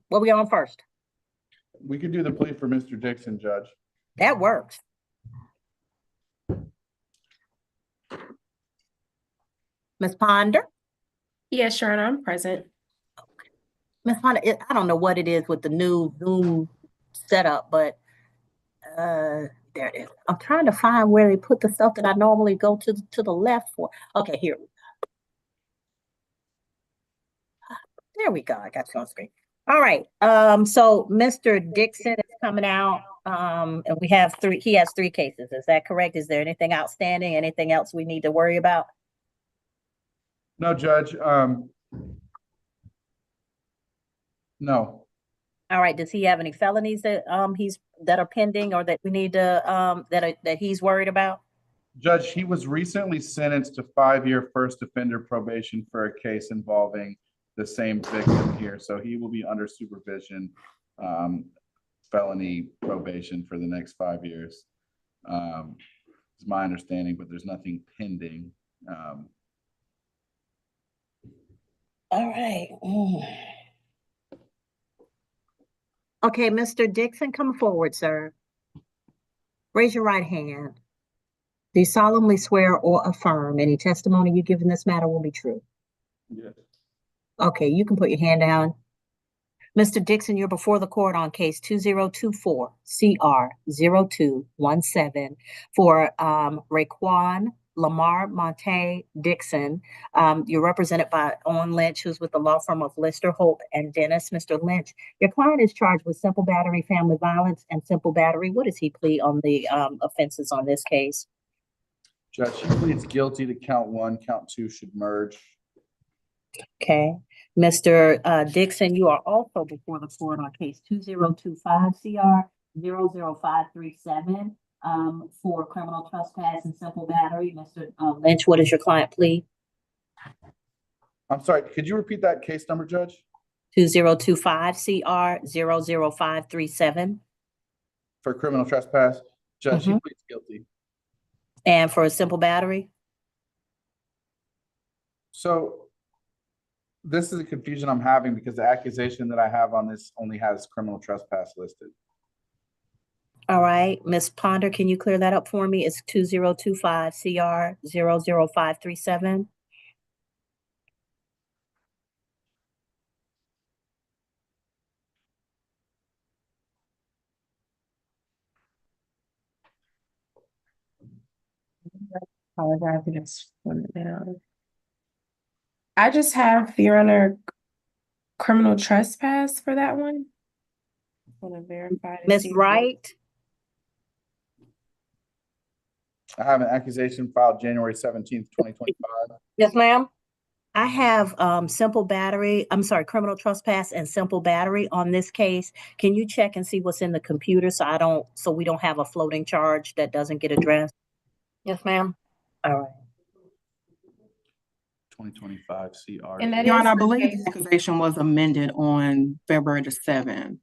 A: What we on first?
E: We could do the plea for Mr. Dixon, Judge.
A: That works. Ms. Ponder?
G: Yes, Your Honor, I'm present.
A: Ms. Ponder, I don't know what it is with the new Zoom setup, but there it is. I'm trying to find where they put the stuff that I normally go to the left for. Okay, here. There we go. I got you on screen. All right. So Mr. Dixon is coming out. And he has 3 cases. Is that correct? Is there anything outstanding? Anything else we need to worry about?
E: No, Judge. No.
A: All right. Does he have any felonies that that are pending or that we need to that he's worried about?
E: Judge, he was recently sentenced to 5-year first offender probation for a case involving the same victim here. So he will be under supervision, felony probation for the next 5 years. Is my understanding, but there's nothing pending.
A: All right. Okay, Mr. Dixon, come forward, sir. Raise your right hand. Do you solemnly swear or affirm any testimony you give in this matter will be true?
E: Yes.
A: Okay, you can put your hand down. Mr. Dixon, you're before the court on case 2024 CR 0217 for Raekwon Lamar Monte Dixon. You're represented by Owen Lynch, who's with the law firm of Lister, Hope, and Dennis. Mr. Lynch, your client is charged with simple battery, family violence, and simple battery. What does he plead on the offenses on this case?
E: Judge, he pleads guilty to count 1, count 2 should merge.
A: Okay. Mr. Dixon, you are also before the court on case 2025 CR 00537 for criminal trespass and simple battery. Mr. Lynch, what is your client plea?
E: I'm sorry, could you repeat that case number, Judge?
A: 2025 CR 00537.
E: For criminal trespass? Judge, he pleads guilty.
A: And for a simple battery?
E: So This is a confusion I'm having because the accusation that I have on this only has criminal trespass listed.
A: All right, Ms. Ponder, can you clear that up for me? It's 2025 CR 00537.
G: Apologize if it's one down. I just have, Your Honor, criminal trespass for that one. Want to verify. to
A: Ms.
G: see if-
A: Wright,
E: I have an accusation filed January 17th, 2025.
J: Yes, ma'am.
A: I have criminal trespass and simple battery on this case. Can you check and see what's in the computer so we don't have a floating charge that doesn't get addressed?
J: Yes, ma'am.
A: All right.
E: 2025 CR.
G: And that
B: Your
G: is
B: Honor, I
G: the
B: believe
G: case.
B: the accusation was amended on February the 7th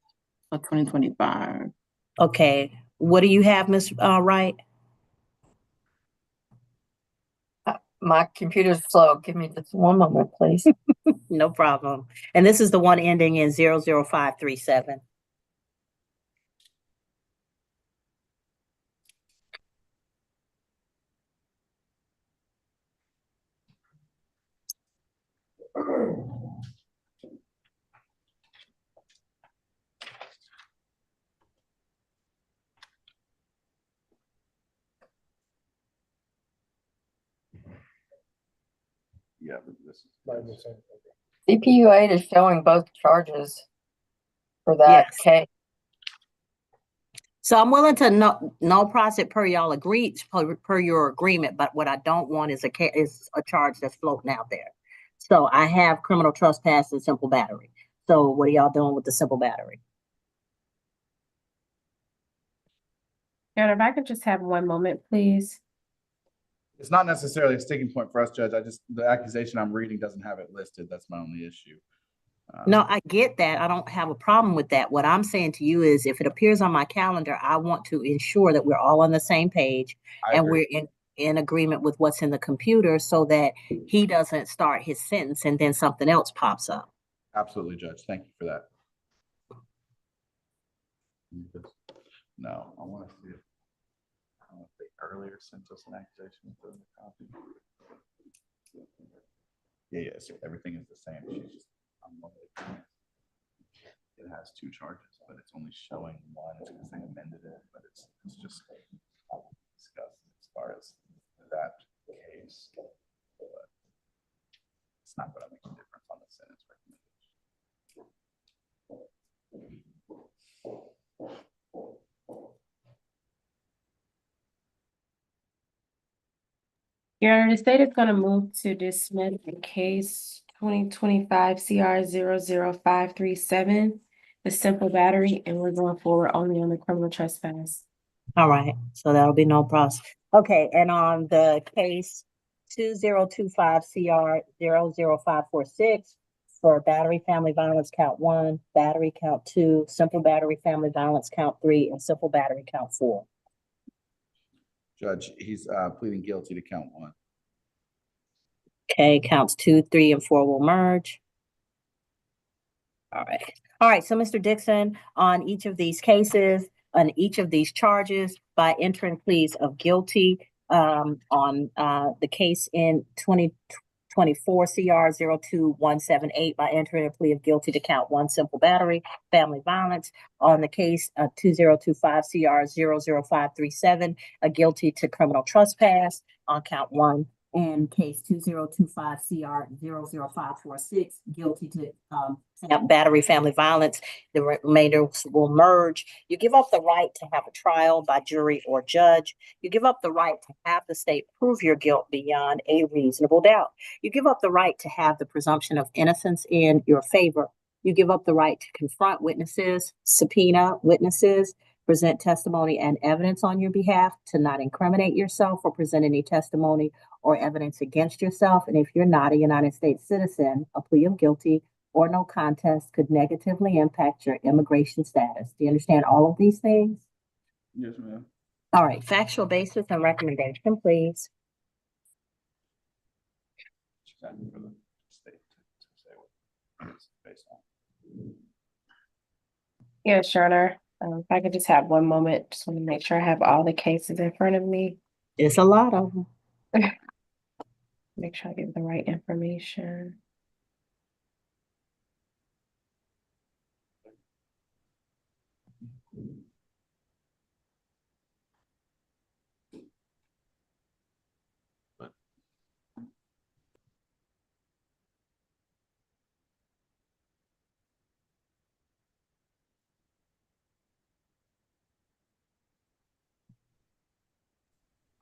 B: of 2025.
A: Okay, what do you have, Ms. Wright?
J: My computer's slow. Give me just one moment, please.
A: No problem. And this is the one ending in 00537.
E: Yeah, this is.
J: CPU 8 is showing both charges for that
A: Yes.
J: case.
A: So I'm willing to no process per y'all agreed per your agreement, but what I don't want is a charge that's floating out there. So I have criminal trespass and simple battery. So what are y'all doing with the simple battery?
G: Your Honor, if I could just have one moment, please.
E: It's not necessarily a sticking point for us, Judge. The accusation I'm reading doesn't have it listed. That's my only issue.
A: No, I get that. I don't have a problem with that. What I'm saying to you is if it appears on my calendar, I want to ensure that we're all on the same page
E: I
A: and
E: agree.
A: we're in agreement with what's in the computer so that he doesn't start his sentence and then something else pops up.
E: Absolutely, Judge. Thank you for that. No, I want to see if they earlier sent us an accusation for the copy. Yeah, so everything is the same. She's just, it has two charges, but it's only showing one. It's because they amended it, but it's just discussed as far as that case. But it's not going to make a difference on the sentence recommendation.
G: Your Honor, the state is going to move to dismiss the case 2025 CR 00537, the simple battery, and we're going forward only on the criminal trespass.
A: All right, so that'll be no process. Okay, and on the case 2025 CR 00546 for battery family violence count 1, battery count 2, simple battery family violence count 3, and simple battery count 4.
E: Judge, he's pleading guilty to count 1.
A: Okay, counts 2, 3, and 4 will merge. All right. All right, so Mr. Dixon, on each of these cases, on each of these charges, by entering pleas of guilty on the case in 2024 CR 02178 by entering a plea of guilty to count 1, simple battery, family violence. On the case 2025 CR 00537, a guilty to criminal trespass on count 1. In case 2025 CR 00546, guilty to battery family violence. The remainder will merge. You give up the right to have a trial by jury or judge. You give up the right to have the state prove your guilt beyond a reasonable doubt. You give up the right to have the presumption of innocence in your favor. You give up the right to confront witnesses, subpoena witnesses, present testimony and evidence on your behalf, to not incriminate yourself or present any testimony or evidence against yourself. And if you're not a United States citizen, a plea of guilty or no contest could negatively impact your immigration status. Do you understand all of these things?
E: Yes, ma'am.
A: All right, factual basis and recommendation, please.
E: She's asking for the state to say what is based on.
G: Yes, Your Honor. If I could just have one moment, just want to make sure I have all the cases in front of me.
A: It's a lot of them.
G: Make sure I give the right information.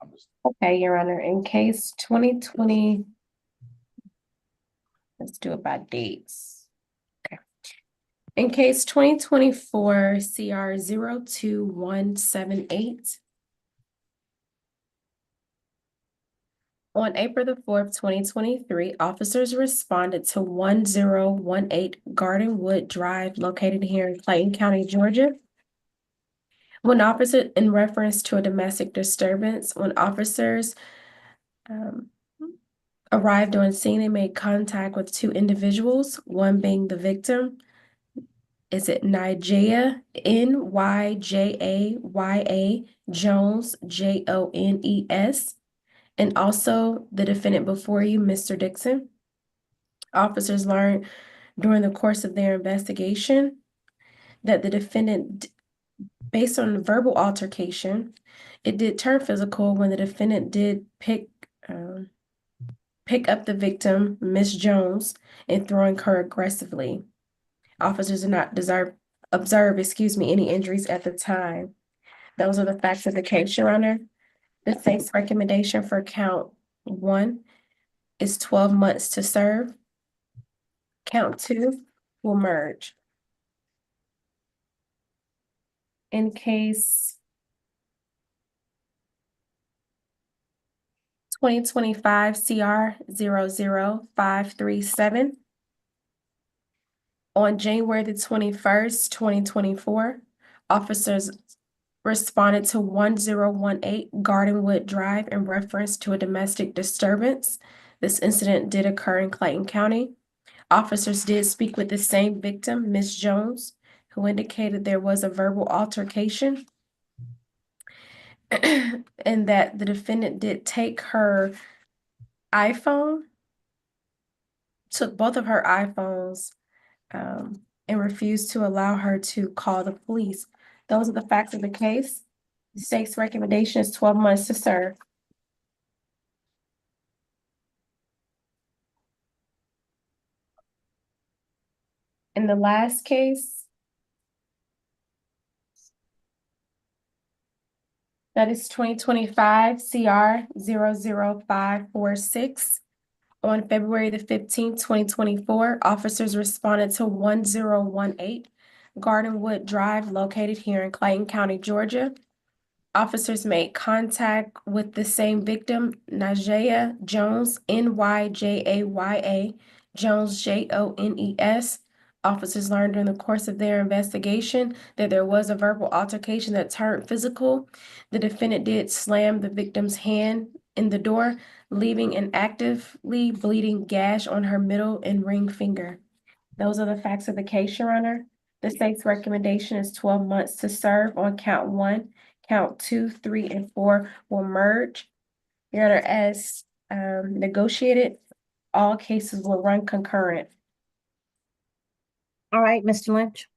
E: I'm just,
G: Okay, Your Honor, in case 2020, let's do it by dates. Okay. In case 2024 CR 02178, on April the 4th, 2023, officers responded to 1018 Gardenwood Drive located here in Clayton County, Georgia. When officer, in reference to a domestic disturbance, when officers arrived on scene, they made contact with two individuals, one being the victim. Is it Nijaya, Nyjaya, Jones, Jones, and also the defendant before you, Mr. Dixon. Officers learned during the course of their investigation that the defendant, based on the verbal altercation, it did turn physical when the defendant did pick up the victim, Miss Jones, and throwing her aggressively. Officers did not observe any injuries at the time. Those are the facts of the case, Your Honor. The state's recommendation for count 1 is 12 months to serve. Count 2 will merge. In case 2025 CR 00537, on January the 21st, 2024, officers responded to 1018 Gardenwood Drive in reference to a domestic disturbance. This incident did occur in Clayton County. Officers did speak with the same victim, Ms. Jones, who indicated there was a verbal altercation and that the defendant did take her iPhone, took both of her iPhones, and refused to allow her to call the police. Those are the facts of the case. The state's recommendation is 12 months to serve. In the last case, that is 2025 CR 00546. On February the 15th, 2024, officers responded to 1018 Gardenwood Drive located here in Clayton County, Georgia. Officers made contact with the same victim, Nijaya Jones, Nyjaya, Jones, Jones. Officers learned during the course of their investigation that there was a verbal altercation that turned physical. The defendant did slam the victim's hand in the door, leaving an actively bleeding gash on her middle and ring finger. Those are the facts of the case, Your Honor. The state's recommendation is 12 months to serve on count 1. Count 2, 3, and 4 will merge. Your Honor, as negotiated, all cases will run concurrent.
A: All right, Mr. Lynch.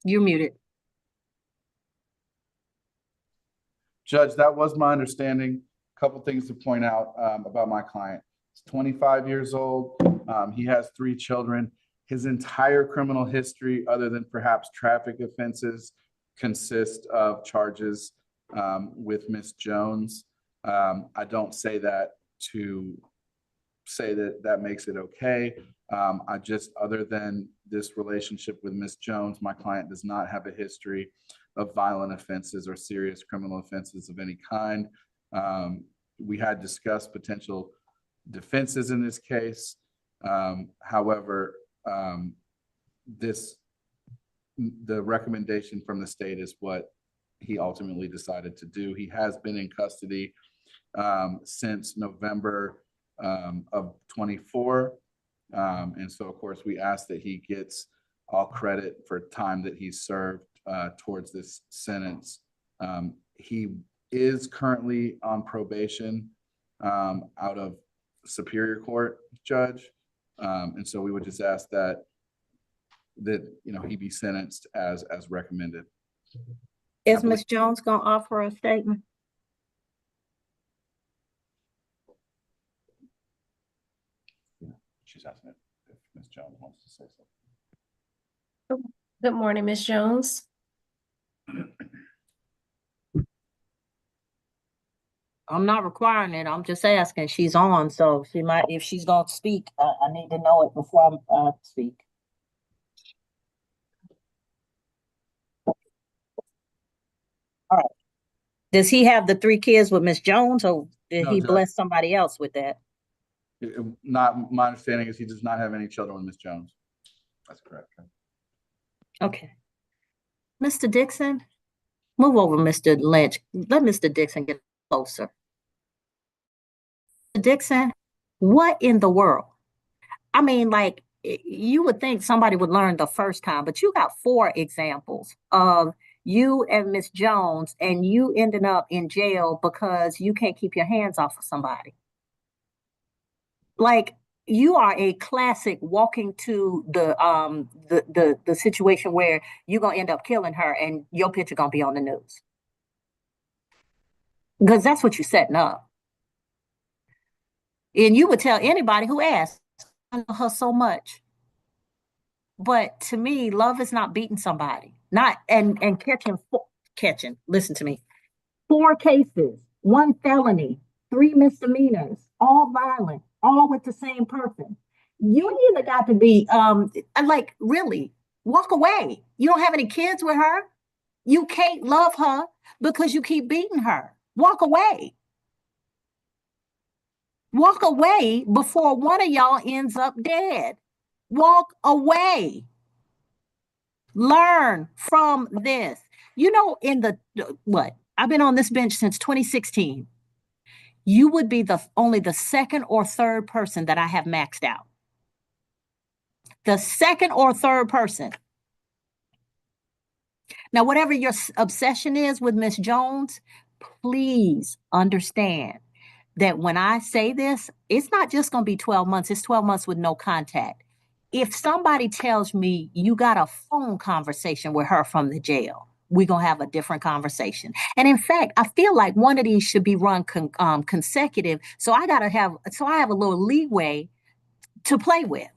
A: You're muted.
E: Judge, that was my understanding. Couple things to point out about my client. He's 25 years old. He has 3 children. His entire criminal history, other than perhaps traffic offenses, consist of charges with Miss Jones. I don't say that to say that that makes it okay. I just, other than this relationship with Miss Jones, my client does not have a history of violent offenses or serious criminal offenses of any kind. We had discussed potential defenses in this case. However, the recommendation from the state is what he ultimately decided to do. He has been in custody since November of 24. And so, of course, we ask that he gets all credit for time that he served towards this sentence. He is currently on probation out of Superior Court, Judge. And so we would just ask that he be sentenced as recommended.
A: Is Ms. Jones gonna offer a statement?
E: She's asking if Ms. Jones wants to say something.
G: Good morning, Ms. Jones.
A: I'm not requiring it. I'm just asking. She's on, so she might, if she's gonna speak, I need to know it before I speak. All right. Does he have the 3 kids with Ms. Jones, or did
E: No,
A: he
E: Judge.
A: bless somebody else with that?
E: Not, my understanding is he does not have any children with Ms. Jones. That's correct.
A: Okay. Mr. Dixon, move over, Mr. Lynch. Let Mr. Dixon get closer. Mr. Dixon, what in the world? I mean, like, you would think somebody would learn the first time, but you got 4 examples of you and Ms. Jones, and you ended up in jail because you can't keep your hands off of somebody. Like, you are a classic walking to the situation where you're gonna end up killing her and your picture gonna be on the news. Because that's what you're setting up. And you would tell anybody who asked, I love her so much. But to me, love is not beating somebody. Not and catching, listen to me. 4 cases, 1 felony, 3 misdemeanors, all violent, all with the same person. You either got to be like, really, walk away. You don't have any kids with her. You can't love her because you keep beating her. Walk away. Walk away before one of y'all ends up dead. Walk away. Learn from this. You know, I've been on this bench since 2016. You would be only the 2nd or 3rd person that I have maxed out. The 2nd or 3rd person. Now, whatever your obsession is with Ms. Jones, please understand that when I say this, it's not just going to be 12 months. It's 12 months with no contact. If somebody tells me you got a phone conversation with her from the jail, we're going to have a different conversation. And in fact, I feel like one of these should be run consecutive. So I have a little leeway to play with.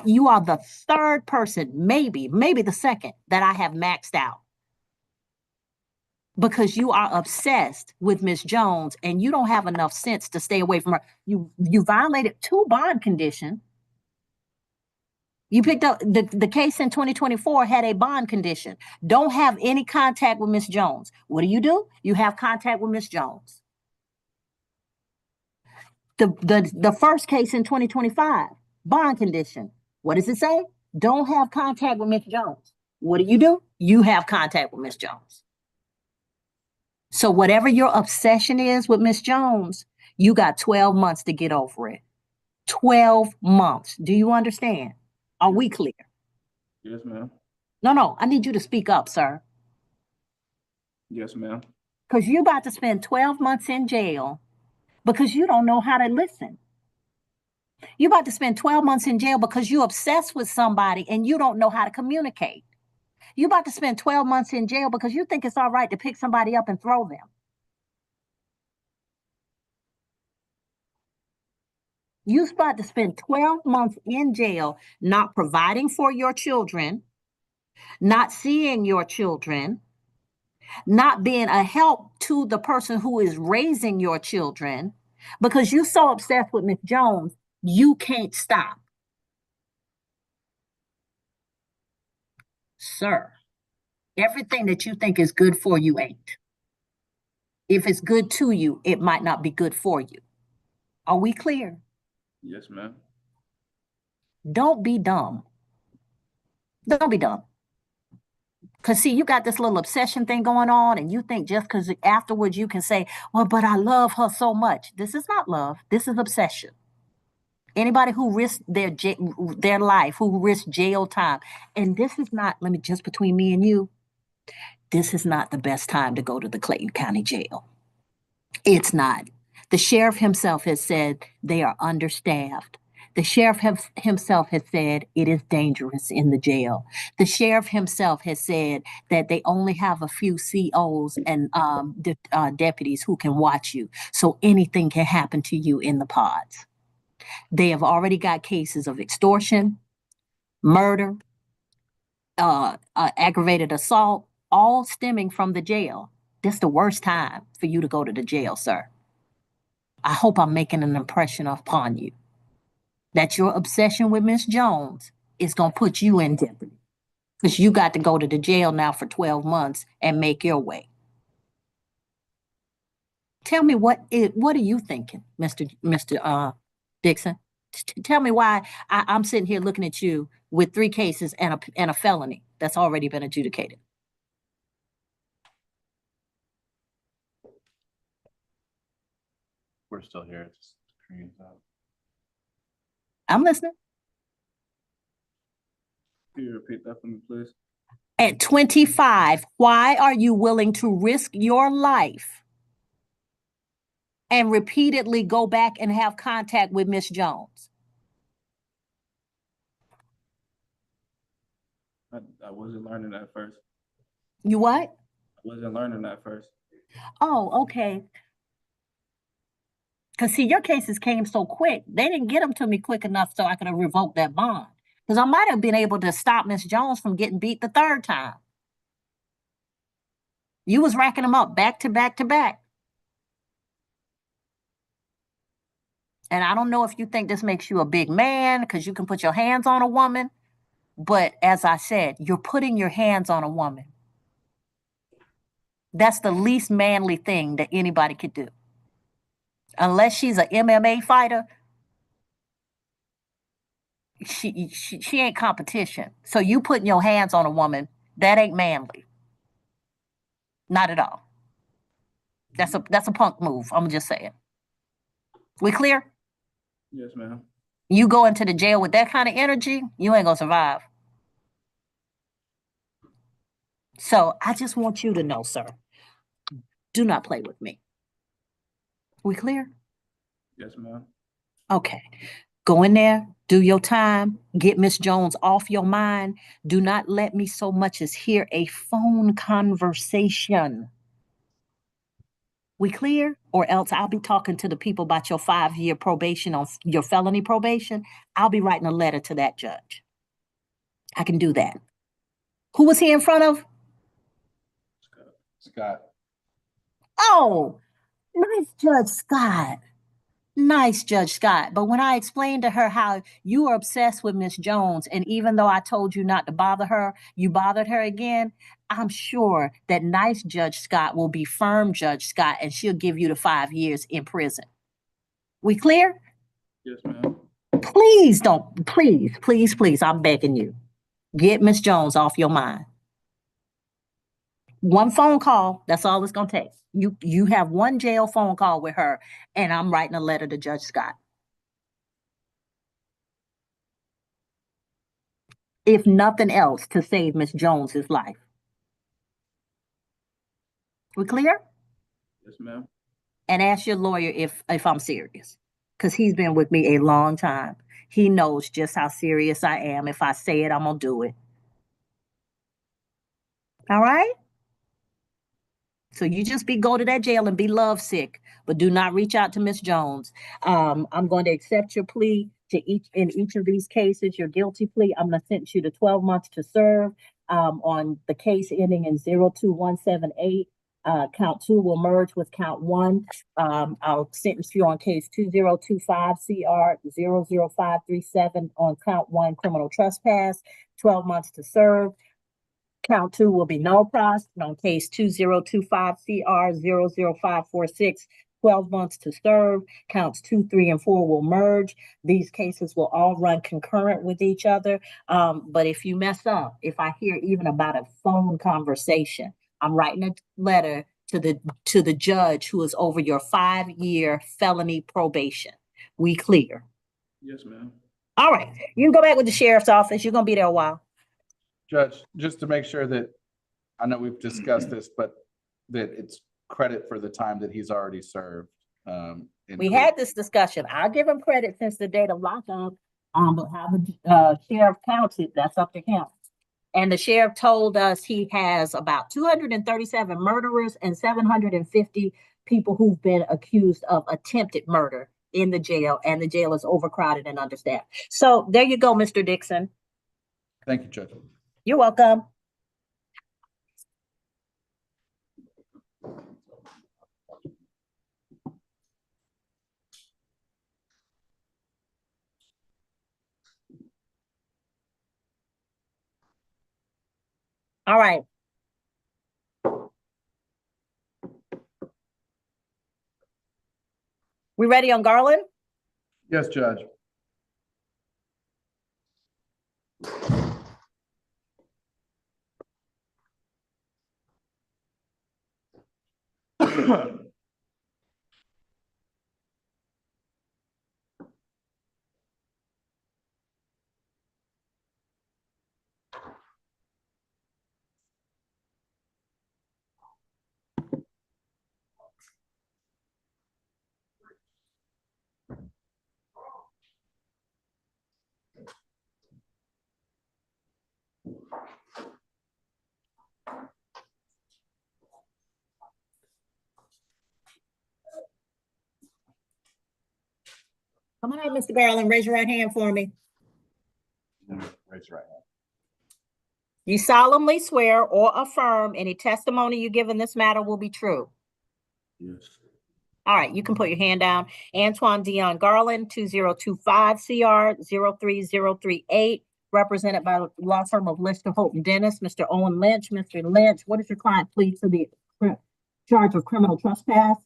A: You are the 3rd person, maybe the 2nd that I have maxed out. Because you are obsessed with Ms. Jones and you don't have enough sense to stay away from her. You violated 2 bond conditions. You picked up the case in 2024 had a bond condition. Don't have any contact with Ms. Jones. What do? You have contact with Ms. Jones. The first case in 2025, bond condition. What does it say? Don't have contact with Ms. Jones. What do? You have contact with Ms. Jones. So whatever your obsession is with Ms. Jones, you got 12 months to get over it. 12 months. Do you understand? Are we clear?
E: Yes, ma'am.
A: No, I need you to speak up, sir.
E: Yes, ma'am.
A: Because you're about to spend 12 months in jail because you don't know how to listen. You're about to spend 12 months in jail because you're obsessed with somebody and you don't know how to communicate. You're about to spend 12 months in jail because you think it's all right to pick somebody up and throw them. You're about to spend 12 months in jail not providing for your children, not seeing your children, not being a help to the person who is raising your children, because you're so obsessed with Ms. Jones, you can't stop. Sir, everything that you think is good for you ain't. If it's good to you, it might not be good for you. Are we clear?
E: Yes, ma'am.
A: Don't be dumb. Don't be dumb. Because, see, you got this little obsession thing going on, and you think just because afterwards you can say, well, but I love her so much. This is not love. This is obsession. Anybody who risked their life, who risked jail time. And this is not, let me just between me and you, this is not the best time to go to the Clayton County Jail. It's not. The sheriff himself has said they are understaffed. The sheriff himself has said it is dangerous in the jail. The sheriff himself has said that they only have a few COs and deputies who can watch you. So anything can happen to you in the pods. They have already got cases of extortion, murder, aggravated assault, all stemming from the jail. This is the worst time for you to go to the jail, sir. I hope I'm making an impression upon you that your obsession with Miss Jones is going to put you in jeopardy because you got to go to the jail now for 12 months and make your way. Tell me what are you thinking, Mr. Dixon? Tell me why I'm sitting here looking at you with 3 cases and a felony that's already been adjudicated.
E: We're still here. It's screen's out.
A: I'm listening.
E: Can you repeat that for me, please?
A: At 25, why are you willing to risk your life and repeatedly go back and have contact with Miss Jones?
E: I wasn't learning that first.
A: You what?
E: I wasn't learning that first.
A: Oh, okay. Because, see, your cases came so quick. They didn't get them to me quick enough so I could have revoked that bond. Because I might have been able to stop Miss Jones from getting beat the 3rd time. You was racking them up back to back to back. And I don't know if you think this makes you a big man because you can put your hands on a woman. But as I said, you're putting your hands on a woman. That's the least manly thing that anybody could do. Unless she's an MMA fighter, she ain't competition. So you putting your hands on a woman, that ain't manly. Not at all. That's a punk move. I'm just saying. We clear?
E: Yes, ma'am.
A: You go into the jail with that kind of energy, you ain't gonna survive. So I just want you to know, sir, do not play with me. We clear?
E: Yes, ma'am.
A: Okay. Go in there, do your time, get Miss Jones off your mind. Do not let me so much as hear a phone conversation. We clear? Or else I'll be talking to the people about your 5-year probation on your felony probation. I'll be writing a letter to that judge. I can do that. Who was he in front of?
E: Scott.
A: Oh, nice Judge Scott. Nice, Judge Scott. But when I explained to her how you are obsessed with Miss Jones, and even though I told you not to bother her, you bothered her again, I'm sure that nice Judge Scott will be firm Judge Scott, and she'll give you the 5 years in prison. We clear?
E: Yes, ma'am.
A: Please don't, please, I'm begging you. Get Miss Jones off your mind. One phone call, that's all it's gonna take. You have one jail phone call with her, and I'm writing a letter to Judge Scott. If nothing else, to save Miss Jones's life. We clear?
E: Yes, ma'am.
A: And ask your lawyer if I'm serious, because he's been with me a long time. He knows just how serious I am. If I say it, I'm gonna do it. All right? So you just go to that jail and be lovesick, but do not reach out to Miss Jones. I'm going to accept your plea to in each of these cases, your guilty plea. I'm going to sentence you to 12 months to serve on the case ending in 02178. Count 2 will merge with count 1. I'll sentence you on case 2025 CR 00537 on count 1 criminal trespass, 12 months to serve. Count 2 will be no pros on case 2025 CR 00546, 12 months to serve. Counts 2, 3, and 4 will merge. These cases will all run concurrent with each other. But if you mess up, if I hear even about a phone conversation, I'm writing a letter to the judge who is over your 5-year felony probation. We clear?
L: Yes, ma'am.
A: All right, you can go back with the sheriff's office. You're gonna be there a while.
E: Judge, just to make sure that, I know we've discussed this, but that it's credit for the time that he's already served.
A: We had this discussion. I'll give him credit since the date of lockup. But how the sheriff counts it, that's up to him. And the sheriff told us he has about 237 murderers and 750 people who've been accused of attempted murder in the jail, and the jail is overcrowded and understaffed. So there you go, Mr. Dixon.
E: Thank you, Judge.
A: You're welcome. All right. We ready on Garland?
E: Yes, Judge.
A: Come on up, Mr. Garland. Raise your right hand for me.
E: Raise your right hand.
A: You solemnly swear or affirm any testimony you give in this matter will be true.
L: Yes.
A: All right, you can put your hand down. Antoine Dion Garland, 2025 CR 03038, represented by the law firm of Lister, Holt and Dennis. Mr. Owen Lynch. Mr. Lynch, what is your client plead to the charge of criminal trespass?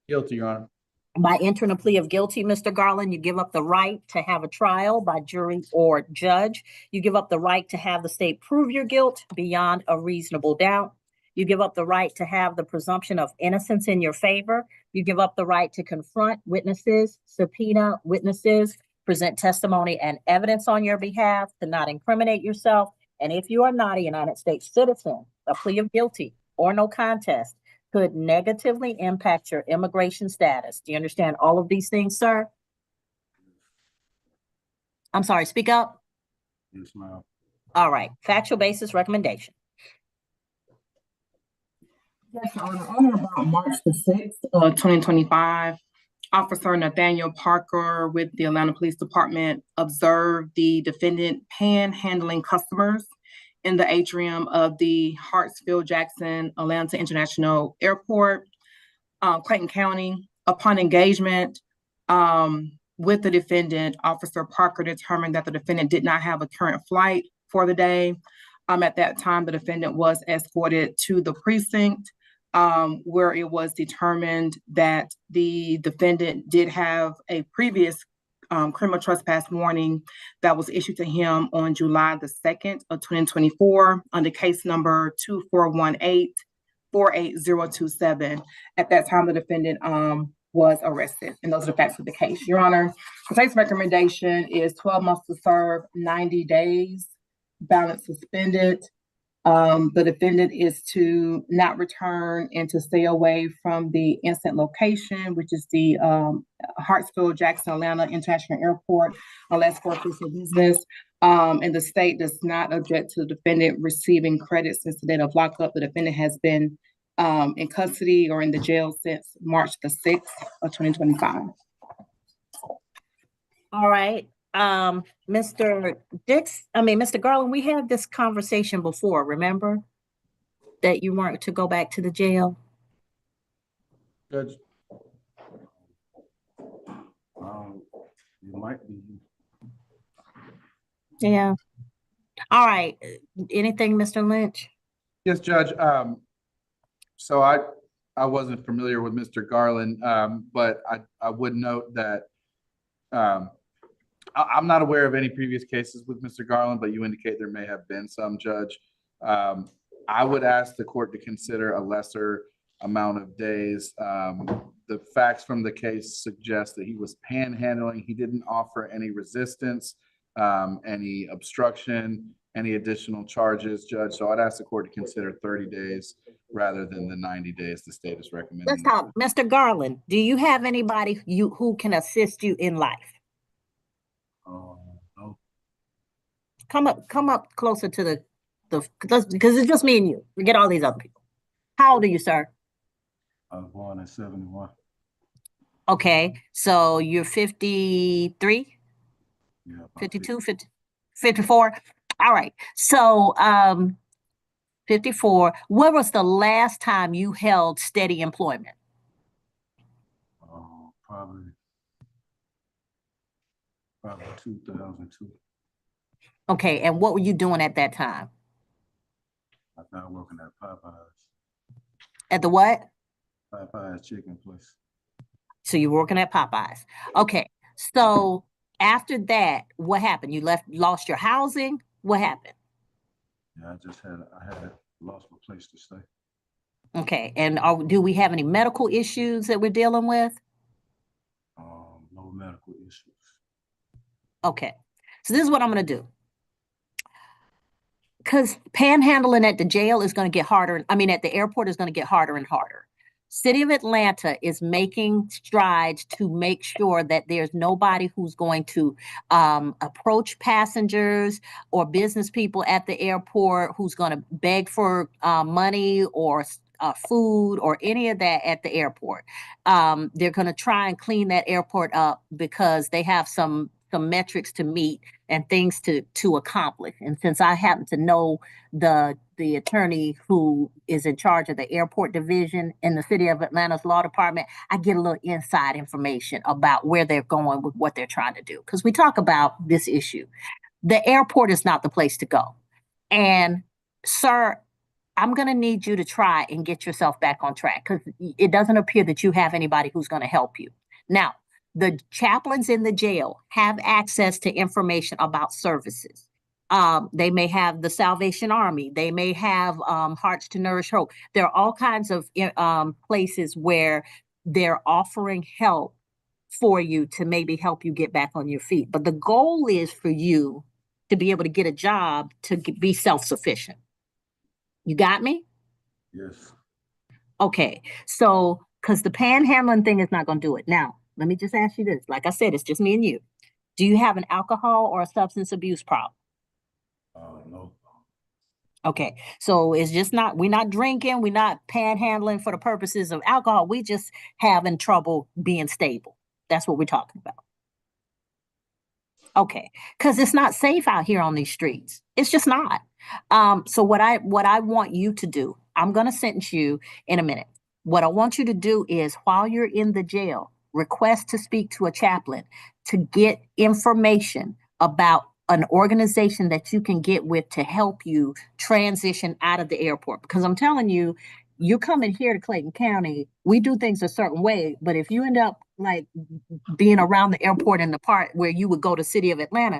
E: Guilty, Your Honor.
A: By entering a plea of guilty, Mr. Garland, you give up the right to have a trial by jury or judge. You give up the right to have the state prove your guilt beyond a reasonable doubt. You give up the right to have the presumption of innocence in your favor. You give up the right to confront witnesses, subpoena witnesses, present testimony and evidence on your behalf, to not incriminate yourself. And if you are not a United States citizen, a plea of guilty or no contest could negatively impact your immigration status. Do you understand all of these things, sir? I'm sorry, speak up.
L: Yes, ma'am.
A: All right, factual basis recommendation.
B: Yes, Your Honor. On or about March the 6th of 2025, Officer Nathaniel Parker with the Atlanta Police Department observed the defendant panhandling customers in the atrium of the Hartsfield-Jackson Atlanta International Airport, Clayton County. Upon engagement with the defendant, Officer Parker determined that the defendant did not have a current flight for the day. At that time, the defendant was escorted to the precinct where it was determined that the defendant did have a previous criminal trespass warning that was issued to him on July the 2nd of 2024 under case number 2418-48027. At that time, the defendant was arrested, and those are the facts of the case. Your Honor, the case recommendation is 12 months to serve, 90 days, balance suspended. The defendant is to not return and to stay away from the incident location, which is the Hartsfield-Jackson Atlanta International Airport, unless for official business. And the state does not object to the defendant receiving credit since the date of lockup. The defendant has been in custody or in the jail since March the 6th of 2025.
A: All right. Mr. Garland, we had this conversation before, remember? That you weren't to go back to the jail?
E: Judge.
L: You might be.
A: Yeah. All right. Anything, Mr. Lynch?
E: Yes, Judge. So I wasn't familiar with Mr. Garland, but I would note that I'm not aware of any previous cases with Mr. Garland, but you indicate there may have been some, Judge. I would ask the court to consider a lesser amount of days. The facts from the case suggest that he was panhandling. He didn't offer any resistance, any obstruction, any additional charges, Judge. So I'd ask the court to consider 30 days rather than the 90 days the state is recommending.
A: Let's talk. Mr. Garland, do you have anybody who can assist you in life?
L: No.
A: Come up closer to the because it's just me and you. Forget all these other people. How old are you, sir?
L: I was born in 71.
A: Okay, so you're 53,
L: Yeah, about
A: 52, 50, 54. All right. So 54. When was the last time you held steady employment?
L: Probably 2002.
A: Okay, and what were you doing at that time?
L: I started working at Popeyes.
A: At the what?
L: Popeyes chicken place.
A: So you're working at Popeyes. Okay. So after that, what happened? You lost your housing? What happened?
L: Yeah, I had lost my place to stay.
A: Okay. And do we have any medical issues that we're dealing with?
L: No medical issues.
A: Okay. So this is what I'm going to do. Because panhandling at the jail is going to get harder. I mean, at the airport is going to get harder and harder. City of Atlanta is making strides to make sure that there's nobody who's going to approach passengers or business people at the airport who's going to beg for money or food or any of that at the airport. They're going to try and clean that airport up because they have some metrics to meet and things to accomplish. And since I happen to know the attorney who is in charge of the airport division in the City of Atlanta's law department, I get a little inside information about where they're going with what they're trying to do. Because we talk about this issue. The airport is not the place to go. And sir, I'm going to need you to try and get yourself back on track because it doesn't appear that you have anybody who's going to help you. Now, the chaplains in the jail have access to information about services. They may have the Salvation Army. They may have Hearts to Nourish Hope. There are all kinds of places where they're offering help for you to maybe help you get back on your feet. But the goal is for you to be able to get a job to be self-sufficient. You got me?
L: Yes.
A: Okay. So, because the panhandling thing is not going to do it. Now, let me just ask you this. Like I said, it's just me and you. Do you have an alcohol or a substance abuse problem?
L: No.
A: Okay. So it's just we're not drinking. We're not panhandling for the purposes of alcohol. We just having trouble being stable. That's what we're talking about. Okay. Because it's not safe out here on these streets. It's just not. So what I want you to do, I'm going to sentence you in a minute. What I want you to do is while you're in the jail, request to speak to a chaplain to get information about an organization that you can get with to help you transition out of the airport. Because I'm telling you, you're coming here to Clayton County. We do things a certain way, but if you end up like being around the airport in the part where you would go to City of Atlanta,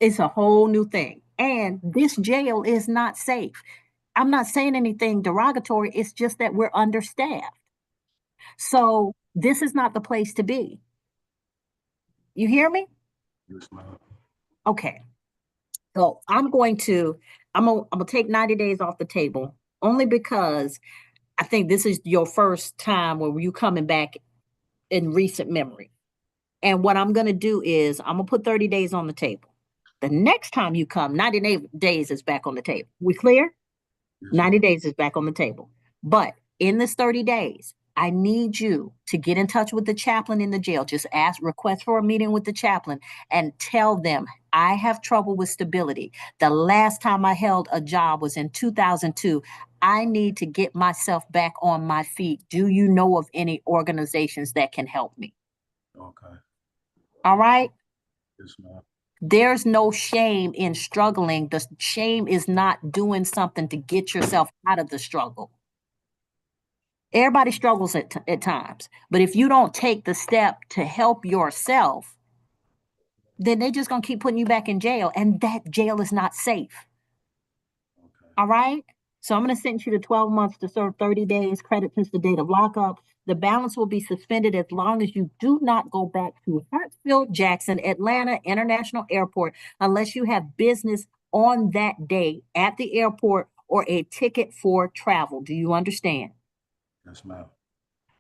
A: it's a whole new thing. And this jail is not safe. I'm not saying anything derogatory. It's just that we're understaffed. So this is not the place to be. You hear me?
L: Yes, ma'am.
A: Okay. So I'm gonna take 90 days off the table only because I think this is your first time where you coming back in recent memory. And what I'm gonna do is I'm gonna put 30 days on the table. The next time you come, 90 days is back on the table. We clear?
L: Yes,
A: 90 days is back on the table. But in this 30 days, I need you to get in touch with the chaplain in the jail. Just request for a meeting with the chaplain and tell them, I have trouble with stability. The last time I held a job was in 2002. I need to get myself back on my feet. Do you know of any organizations that can help me?
L: Okay.
A: All right?
L: Yes, ma'am.
A: There's no shame in struggling. The shame is not doing something to get yourself out of the struggle. Everybody struggles at times, but if you don't take the step to help yourself, then they're just going to keep putting you back in jail, and that jail is not safe.
L: Okay.
A: All right? So I'm going to sentence you to 12 months to serve 30 days, credit since the date of lockup. The balance will be suspended as long as you do not go back to Hartsfield-Jackson Atlanta International Airport unless you have business on that day at the airport or a ticket for travel. Do you understand?
L: Yes, ma'am.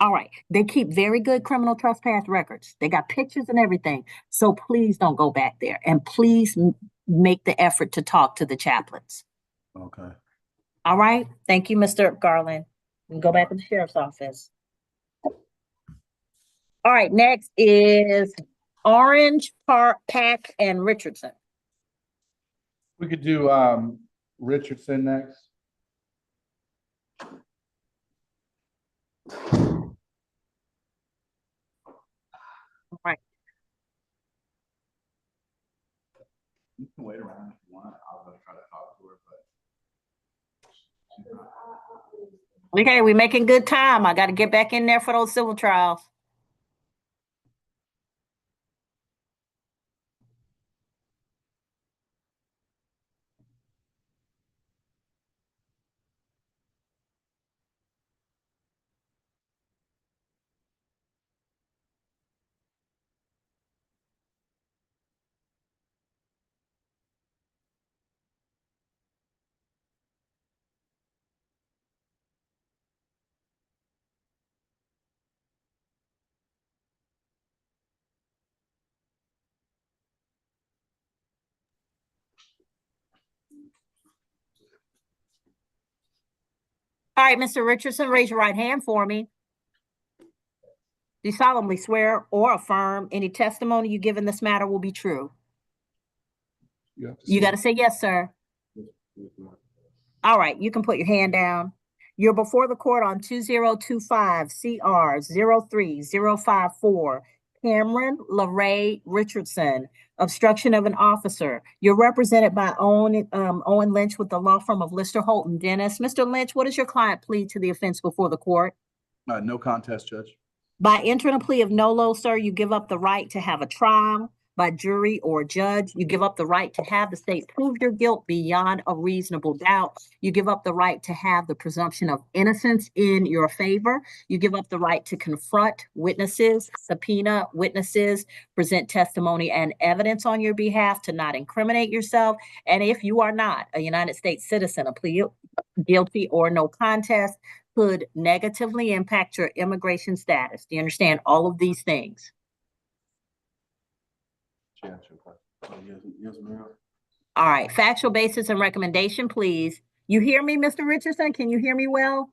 A: All right. They keep very good criminal trespass records. They got pictures and everything. So please don't go back there. And please make the effort to talk to the chaplains.
L: Okay.
A: All right. Thank you, Mr. Garland. We can go back to the sheriff's office. All right. Next is Orange, Pack, and Richardson.
E: We could do Richardson next.
A: All right.
E: You can wait around if you want. I'll go try to talk to her, but.
A: Okay, we're making good time. I got to get back in there for those civil trials. All right, Mr. Richardson, raise your right hand for me. Do you solemnly swear or affirm any testimony you give in this matter will be true? You got to say yes, sir. All right, you can put your hand down. You're before the court on 2025 CR 03054, Cameron LaRae Richardson, obstruction of an officer. You're represented by Owen Lynch with the law firm of Lister Holt and Dennis. Mr. Lynch, what does your client plead to the offense before the court?
E: No contest, Judge.
A: By entering a plea of nolo, sir, you give up the right to have a trial by jury or judge. You give up the right to have the state prove your guilt beyond a reasonable doubt. You give up the right to have the presumption of innocence in your favor. You give up the right to confront witnesses, subpoena witnesses, present testimony and evidence on your behalf, to not incriminate yourself. And if you are not a United States citizen, a plea guilty or no contest could negatively impact your immigration status. Do you understand all of these things?
E: Yes, ma'am.
A: All right, factual basis and recommendation, please. You hear me, Mr. Richardson? Can you hear me well?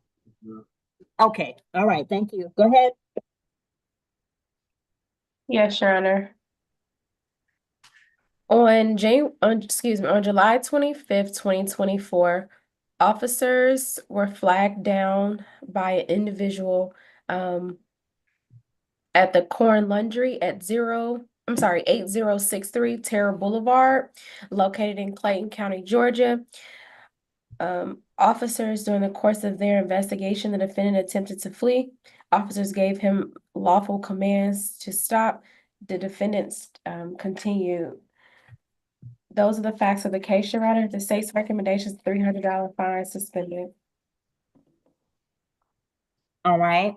A: Okay, all right, thank you. Go ahead.
G: Yes, Your Honor. On July 25th, 2024, officers were flagged down by an individual at the Corn Laundry at 8063 Terra Boulevard, located in Clayton County, Georgia. Officers, during the course of their investigation, the defendant attempted to flee. Officers gave him lawful commands to stop. The defendants continued. Those are the facts of the case, Your Honor. The state's recommendation is $300 fine suspended.
A: All right.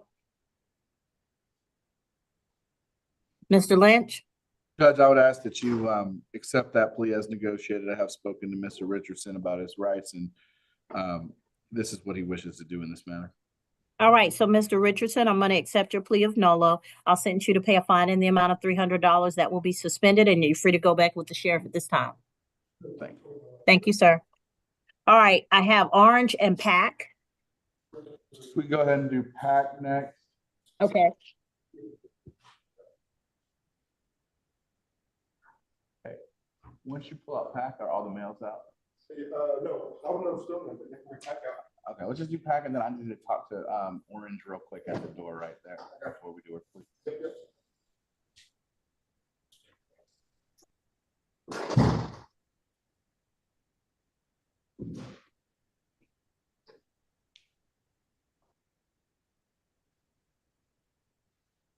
A: Mr. Lynch?
E: Judge, I would ask that you accept that plea as negotiated. I have spoken to Mr. Richardson about his rights, and this is what he wishes to do in this matter.
A: All right, so Mr. Richardson, I'm going to accept your plea of nolo. I'll sentence you to pay a fine in the amount of $300 that will be suspended, and you're free to go back with the sheriff at this time.
E: Thank you.
A: Thank you, sir. All right, I have Orange and Pack.
E: We go ahead and do Pack next.
A: Okay.
E: Okay. Once you pull out Pack, are all the mails out?
F: No, I don't know still.
E: Okay, let's just do Pack, and then I need to talk to Orange real quick at the door right there before we do it, please.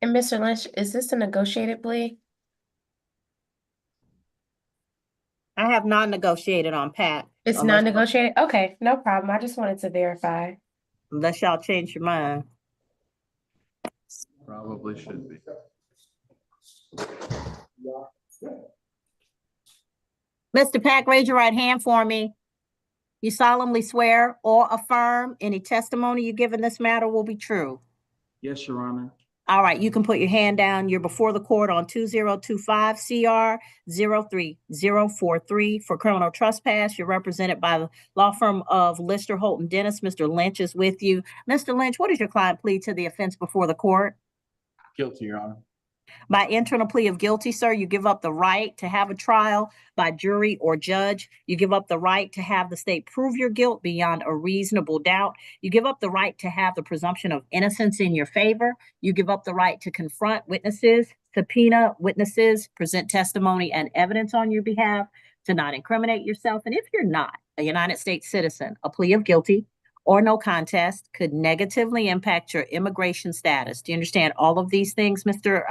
G: And Mr. Lynch, is this a negotiated plea?
A: I have non-negotiated on Pat.
G: It's
A: Unless-
G: non-negotiated? Okay, no problem. I just wanted to verify.
A: Unless y'all change your mind.
E: Probably should be.
A: Mr. Pack, raise your right hand for me. You solemnly swear or affirm any testimony you give in this matter will be true.
M: Yes, Your Honor.
A: All right, you can put your hand down. You're before the court on 2025 CR 03043 for criminal trespass. You're represented by the law firm of Lister, Holt, and Dennis. Mr. Lynch is with you. Mr. Lynch, what does your client plead to the offense before the court?
E: Guilty, Your Honor.
A: By entering a plea of guilty, sir, you give up the right to have a trial by jury or judge. You give up the right to have the state prove your guilt beyond a reasonable doubt. You give up the right to have the presumption of innocence in your favor. You give up the right to confront witnesses, subpoena witnesses, present testimony and evidence on your behalf, to not incriminate yourself. And if you're not a United States citizen, a plea of guilty or no contest could negatively impact your immigration status. Do you understand all of these things, Mr.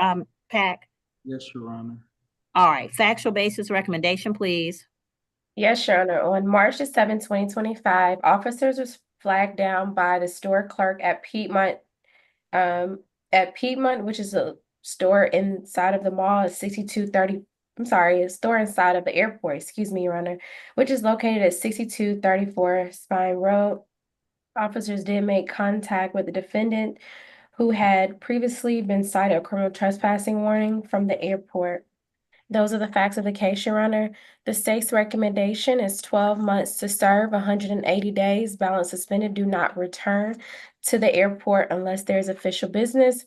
A: Pack?
M: Yes, Your Honor.
A: All right, factual basis recommendation, please.
G: Yes, Your Honor. On March the 7th, 2025, officers was flagged down by the store clerk at Piedmont, which is a store inside of the mall at 6230. I'm sorry, a store inside of the airport, excuse me, Your Honor, which is located at 6234 Spine Road. Officers did make contact with the defendant, who had previously been cited a criminal trespassing warning from the airport. Those are the facts of the case, Your Honor. The state's recommendation is 12 months to serve, 180 days, balance suspended, do not return to the airport unless there's official business.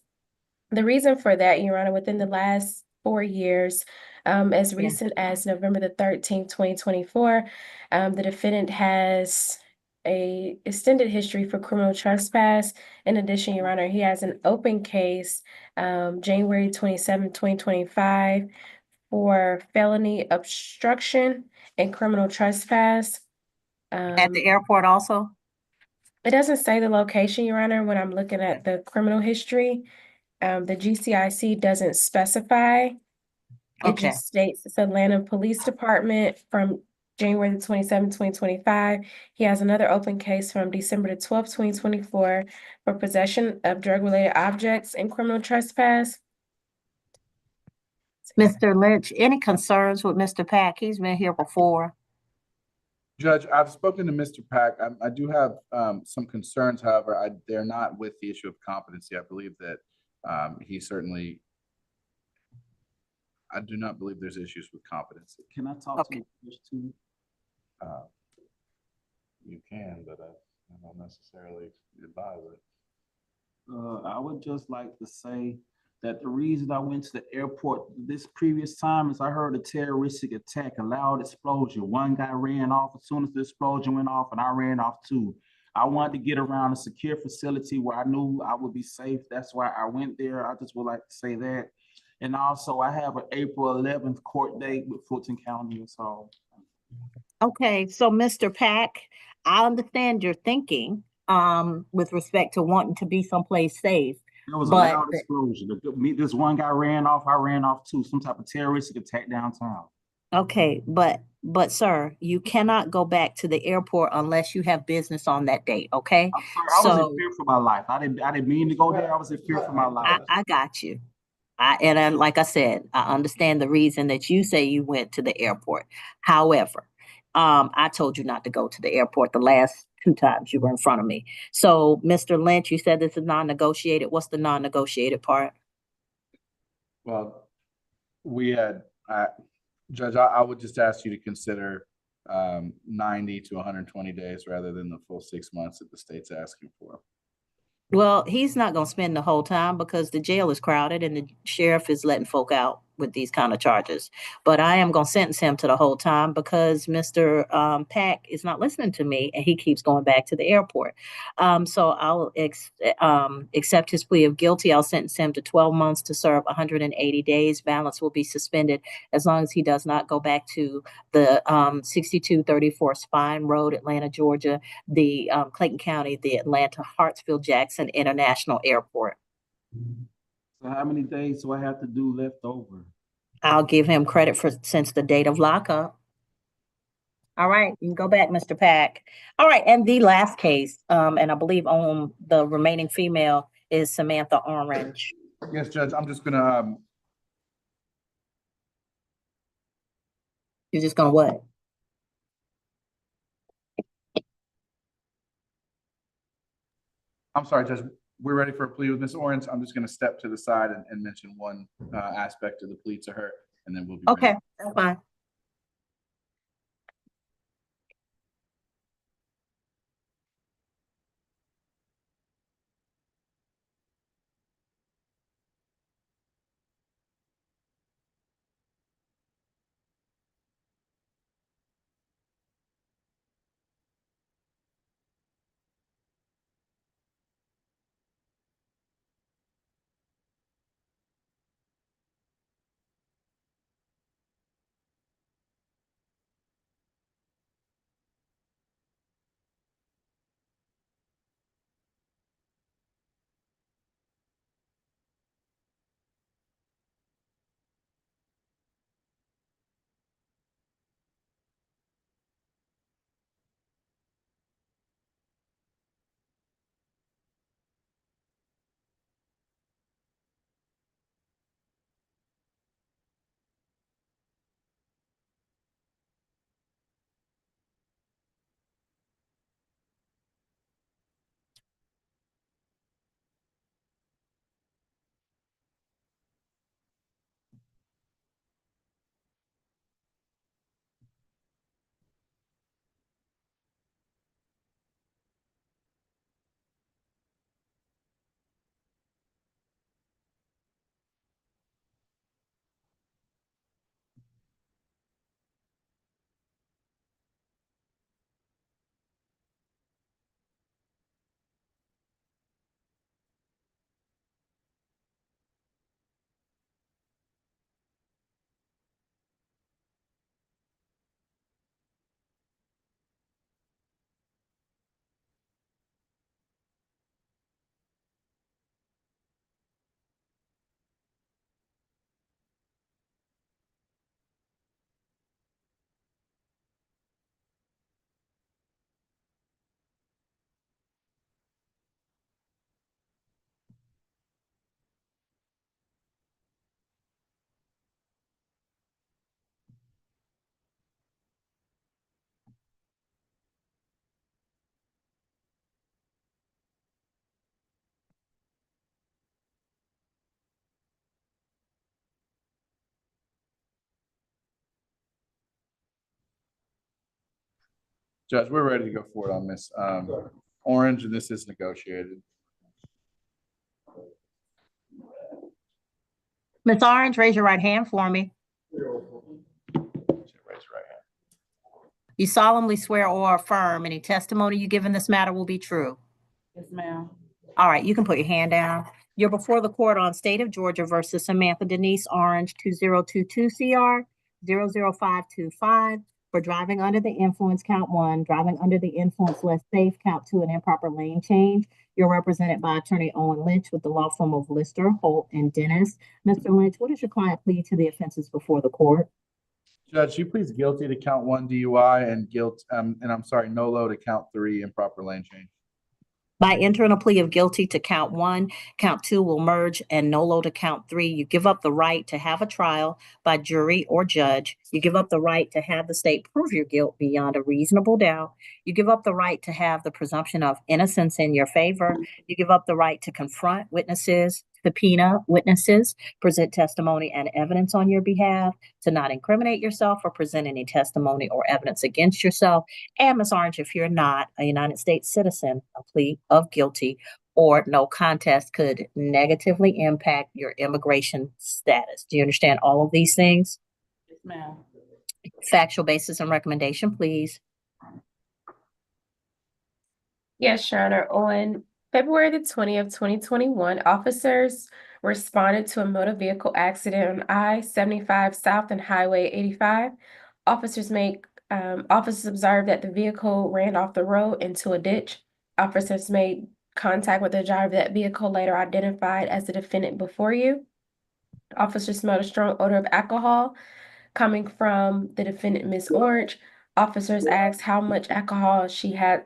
G: The reason for that, Your Honor, within the last 4 years, as recent as November the 13th, 2024, the defendant has a extended history for criminal trespass. In addition, Your Honor, he has an open case, January 27th, 2025, for felony obstruction and criminal trespass.
A: At the airport also?
G: It doesn't say the location, Your Honor, when I'm looking at the criminal history. The GCIC doesn't specify. It
A: Okay.
G: just states it's Atlanta Police Department from January the 27th, 2025. He has another open case from December the 12th, 2024 for possession of drug-related objects and criminal trespass.
A: Mr. Lynch, any concerns with Mr. Pack? He's been here before.
E: Judge, I've spoken to Mr. Pack. I do have some concerns, however, they're not with the issue of competency. I believe that he certainly, I do not believe there's issues with competency.
M: Can I talk to you first too?
L: You can, but I don't necessarily advise it.
M: I would just like to say that the reason I went to the airport this previous time is I heard a terroristic attack, a loud explosion. One guy ran off as soon as the explosion went off, and I ran off too. I wanted to get around a secure facility where I knew I would be safe. That's why I went there. I just would like to say that. And also, I have an April 11th court date with Fulton County. So,
A: Okay, so Mr. Pack, I understand your thinking with respect to wanting to be someplace safe.
M: there was a
A: But
M: loud explosion. This one guy ran off. I ran off too. Some type of terroristic attack downtown.
A: okay, but sir, you cannot go back to the airport unless you have business on that date, okay?
M: I'm sorry, I was in fear for my life. I didn't mean to go there. I was in fear for my life.
A: I got you. Like I said, I understand the reason that you say you went to the airport. However, I told you not to go to the airport the last 2 times you were in front of me. So, Mr. Lynch, you said this is non-negotiated. What's the non-negotiated part?
E: Well, we had, Judge, I would just ask you to consider 90 to 120 days rather than the full 6 months that the state's asking for.
A: Well, he's not going to spend the whole time because the jail is crowded and the sheriff is letting folk out with these kind of charges. But I am going to sentence him to the whole time because Mr. Pack is not listening to me and he keeps going back to the airport. So I'll accept his plea of guilty. I'll sentence him to 12 months to serve 180 days. Balance will be suspended as long as he does not go back to the 6234 Spine Road, Atlanta, Georgia, the Clayton County, the Atlanta Hartsfield-Jackson International Airport.
M: So how many days do I have to do left over?
A: I'll give him credit for since the date of lockup. All right, you can go back, Mr. Pack. All right, and the last case, and I believe on the remaining female is Samantha Orange.
E: Yes, Judge, I'm just gonna,
A: You're just gonna what?
E: I'm sorry, Judge, we're ready for a plea with Ms. Orange. I'm just gonna step to the side and mention one aspect of the plea to her, and then we'll be ready.
A: Okay, that's fine.
E: Judge, we're ready to go forward on Ms. Orange, and this is negotiated.
A: Ms. Orange, raise your right hand for me.
E: Raise your right hand.
A: You solemnly swear or affirm any testimony you give in this matter will be true.
B: Yes, ma'am.
A: All right, you can put your hand down. You're before the court on State of Georgia versus Samantha Denise Orange, 2022 CR 00525 for driving under the influence, count 1, driving under the influence less safe, count 2, an improper lane change. You're represented by Attorney Owen Lynch with the law firm of Lister, Holt, and Dennis. Mr. Lynch, what does your client plead to the offenses before the court?
E: Judge, she pleads guilty to count 1 DUI and NOLO to count 3 improper lane change.
A: By entering a plea of guilty to count 1, count 2 will merge, and NOLO to count 3, you give up the right to have a trial by jury or judge. You give up the right to have the state prove your guilt beyond a reasonable doubt. You give up the right to have the presumption of innocence in your favor. You give up the right to confront witnesses, subpoena witnesses, present testimony and evidence on your behalf, to not incriminate yourself or present any testimony or evidence against yourself. And Ms. Orange, if you're not a United States citizen, a plea of guilty or no contest could negatively impact your immigration status. Do you understand all of these things?
B: Yes, ma'am.
A: Factual basis and recommendation, please.
G: Yes, Your Honor. On February the 20th, 2021, officers responded to a motor vehicle accident on I-75 South and Highway 85. Officers observed that the vehicle ran off the road into a ditch. Officers made contact with the driver of that vehicle, later identified as the defendant before you. Officers smelled a strong odor of alcohol coming from the defendant, Ms. Orange. Officers asked how much alcohol she had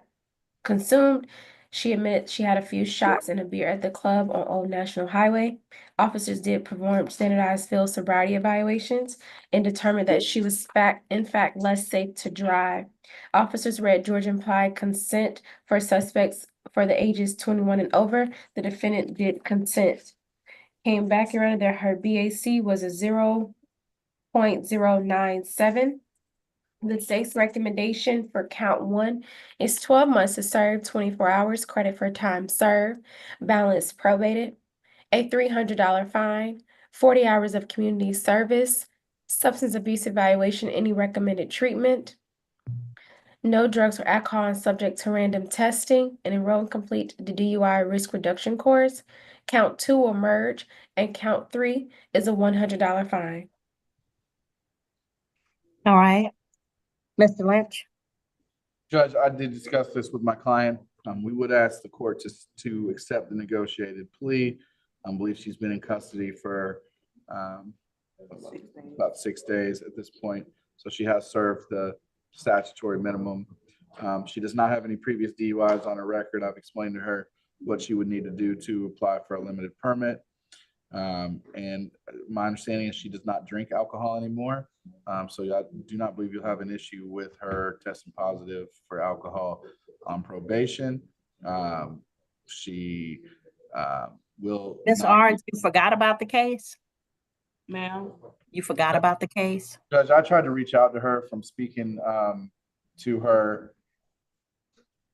G: consumed. She admitted she had a few shots and a beer at the club on Old National Highway. Officers did perform standardized field sobriety evaluations and determined that she was in fact less safe to drive. Officers read Georgia implied consent for suspects for the ages 21 and over. The defendant did consent. Came back around that her BAC was a 0.097. The state's recommendation for count 1 is 12 months to serve, 24 hours credit for time served, balance probated, a $300 fine, 40 hours of community service, substance abuse evaluation, any recommended treatment, no drugs or alcohol, and subject to random testing, and enroll and complete the DUI risk reduction course. Count 2 will merge, and count 3 is a $100 fine.
A: All right. Mr. Lynch?
E: Judge, I did discuss this with my client. We would ask the court to accept the negotiated plea. I believe she's been in custody for about 6 days at this point. So she has served the statutory minimum. She does not have any previous DUIs on her record. I've explained to her what she would need to do to apply for a limited permit. And my understanding is she does not drink alcohol anymore. So I do not believe you'll have an issue with her testing positive for alcohol on probation. She will.
A: Ms. Orange, you forgot about the case?
I: Ma'am?
A: You forgot about the case?
E: Judge, I tried to reach out to her from speaking to her.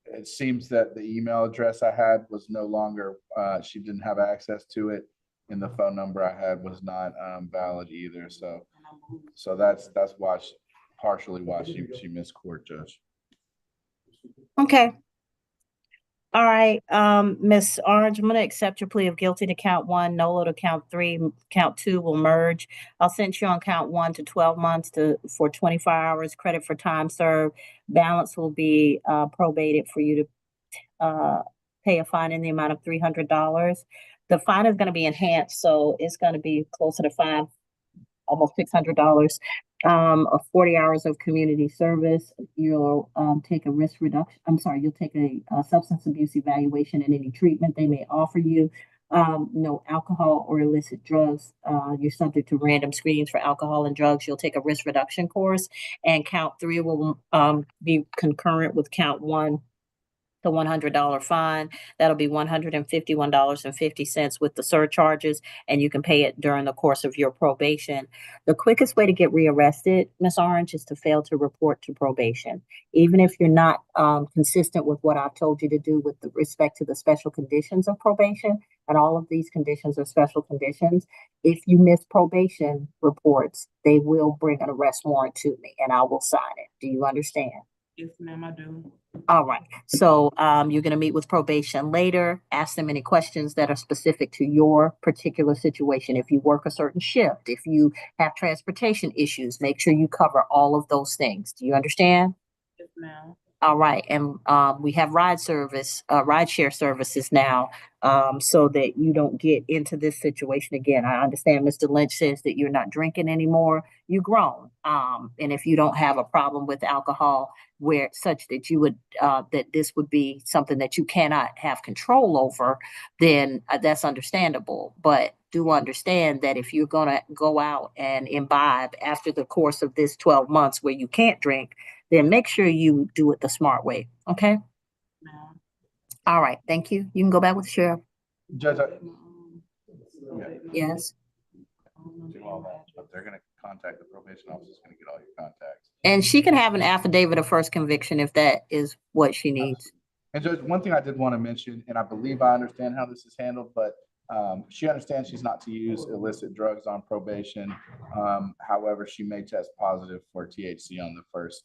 E: It seems that the email address I had was no longer, she didn't have access to it. And the phone number I had was not valid either. So that's why partially why she missed court, Judge.
A: Okay. All right, Ms. Orange, I'm gonna accept your plea of guilty to count 1, NOLO to count 3, count 2 will merge. I'll send you on count 1 to 12 months for 24 hours, credit for time served. Balance will be probated for you to pay a fine in the amount of $300. The fine is gonna be enhanced, so it's gonna be closer to almost $600. 40 hours of community service. You'll take a risk reduction. You'll take a substance abuse evaluation and any treatment they may offer you. No alcohol or illicit drugs. You're subject to random screenings for alcohol and drugs. You'll take a risk reduction course, and count 3 will be concurrent with count 1. The $100 fine, that'll be $151.50 with the surcharges, and you can pay it during the course of your probation. The quickest way to get rearrested, Ms. Orange, is to fail to report to probation. Even if you're not consistent with what I've told you to do with respect to the special conditions of probation, and all of these conditions are special conditions, if you miss probation reports, they will bring an arrest warrant to me and I will sign it. Do you understand?
I: Yes, ma'am, I do.
A: All right. So you're going to meet with probation later, ask them any questions that are specific to your particular situation. If you work a certain shift, if you have transportation issues, make sure you cover all of those things. Do you understand?
I: Yes, ma'am.
A: All right. And we have rideshare services now, so that you don't get into this situation again. I understand Mr. Lynch says that you're not drinking anymore. You're grown. And if you don't have a problem with alcohol where such that you would, that this would be something that you cannot have control over, then that's understandable. But do understand that if you're going to go out and imbibe after the course of this 12 months where you can't drink, then make sure you do it the smart way. Okay?
I: Ma'am.
A: All right. Thank you. You can go back with the sheriff.
E: Judge,
A: Yes.
E: do all that, but they're going to contact the probation officer. Going to get all your contacts.
A: And she can have an affidavit of first conviction if that is what she needs.
E: And Judge, one thing I did want to mention, and I believe I understand how this is handled, but she understands she's not to use illicit drugs on probation. However, she may test positive for THC on the first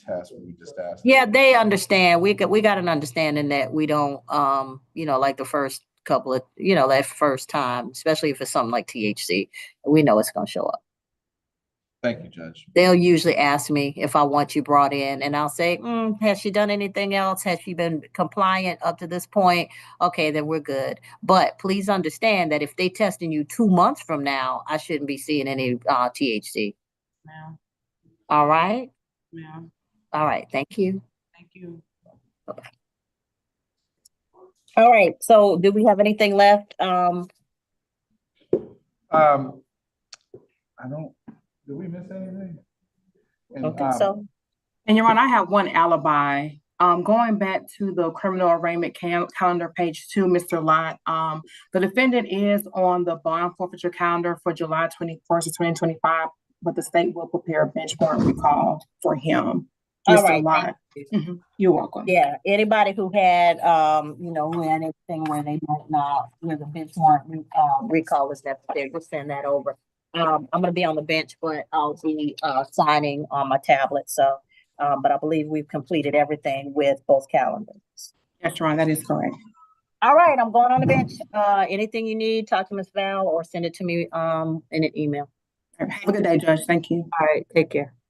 E: test we just asked.
A: Yeah, they understand. We got an understanding that we don't, like the first couple of, that first time, especially if it's something like THC, we know it's going to show up.
E: Thank you, Judge.
A: They'll usually ask me if I want you brought in, and I'll say, has she done anything else? Has she been compliant up to this point? Okay, then we're good. But please understand that if they testing you 2 months from now, I shouldn't be seeing any THC.
I: Ma'am.
A: All right?
I: Ma'am.
A: All right, thank you.
B: Thank you.
A: All right, so do we have anything left?
E: I don't, did we miss anything?
A: I don't think so.
B: And Your Honor, I have one alibi. Going back to the criminal arraignment calendar, page 2, Mr. Lott, the defendant is on the bond forfeiture calendar for July 21st of 2025, but the state will prepare a bench warrant recall for him.
A: All
B: Mr.
A: right,
B: Lott. Mhm. You're welcome.
A: Yeah, anybody who had, who had anything where they might not, where the bench warrant, recall is necessary, we'll send that over. I'm gonna be on the bench, but I'll be, signing on my tablet, so, but I believe we've completed everything with both calendars.
B: Yes, Your Honor, that is correct.
A: All right, I'm going on the bench. Anything you need, talk to Ms. Val or send it to me, in an email.
B: Have a good day, Judge. Thank you.
A: All right, take care.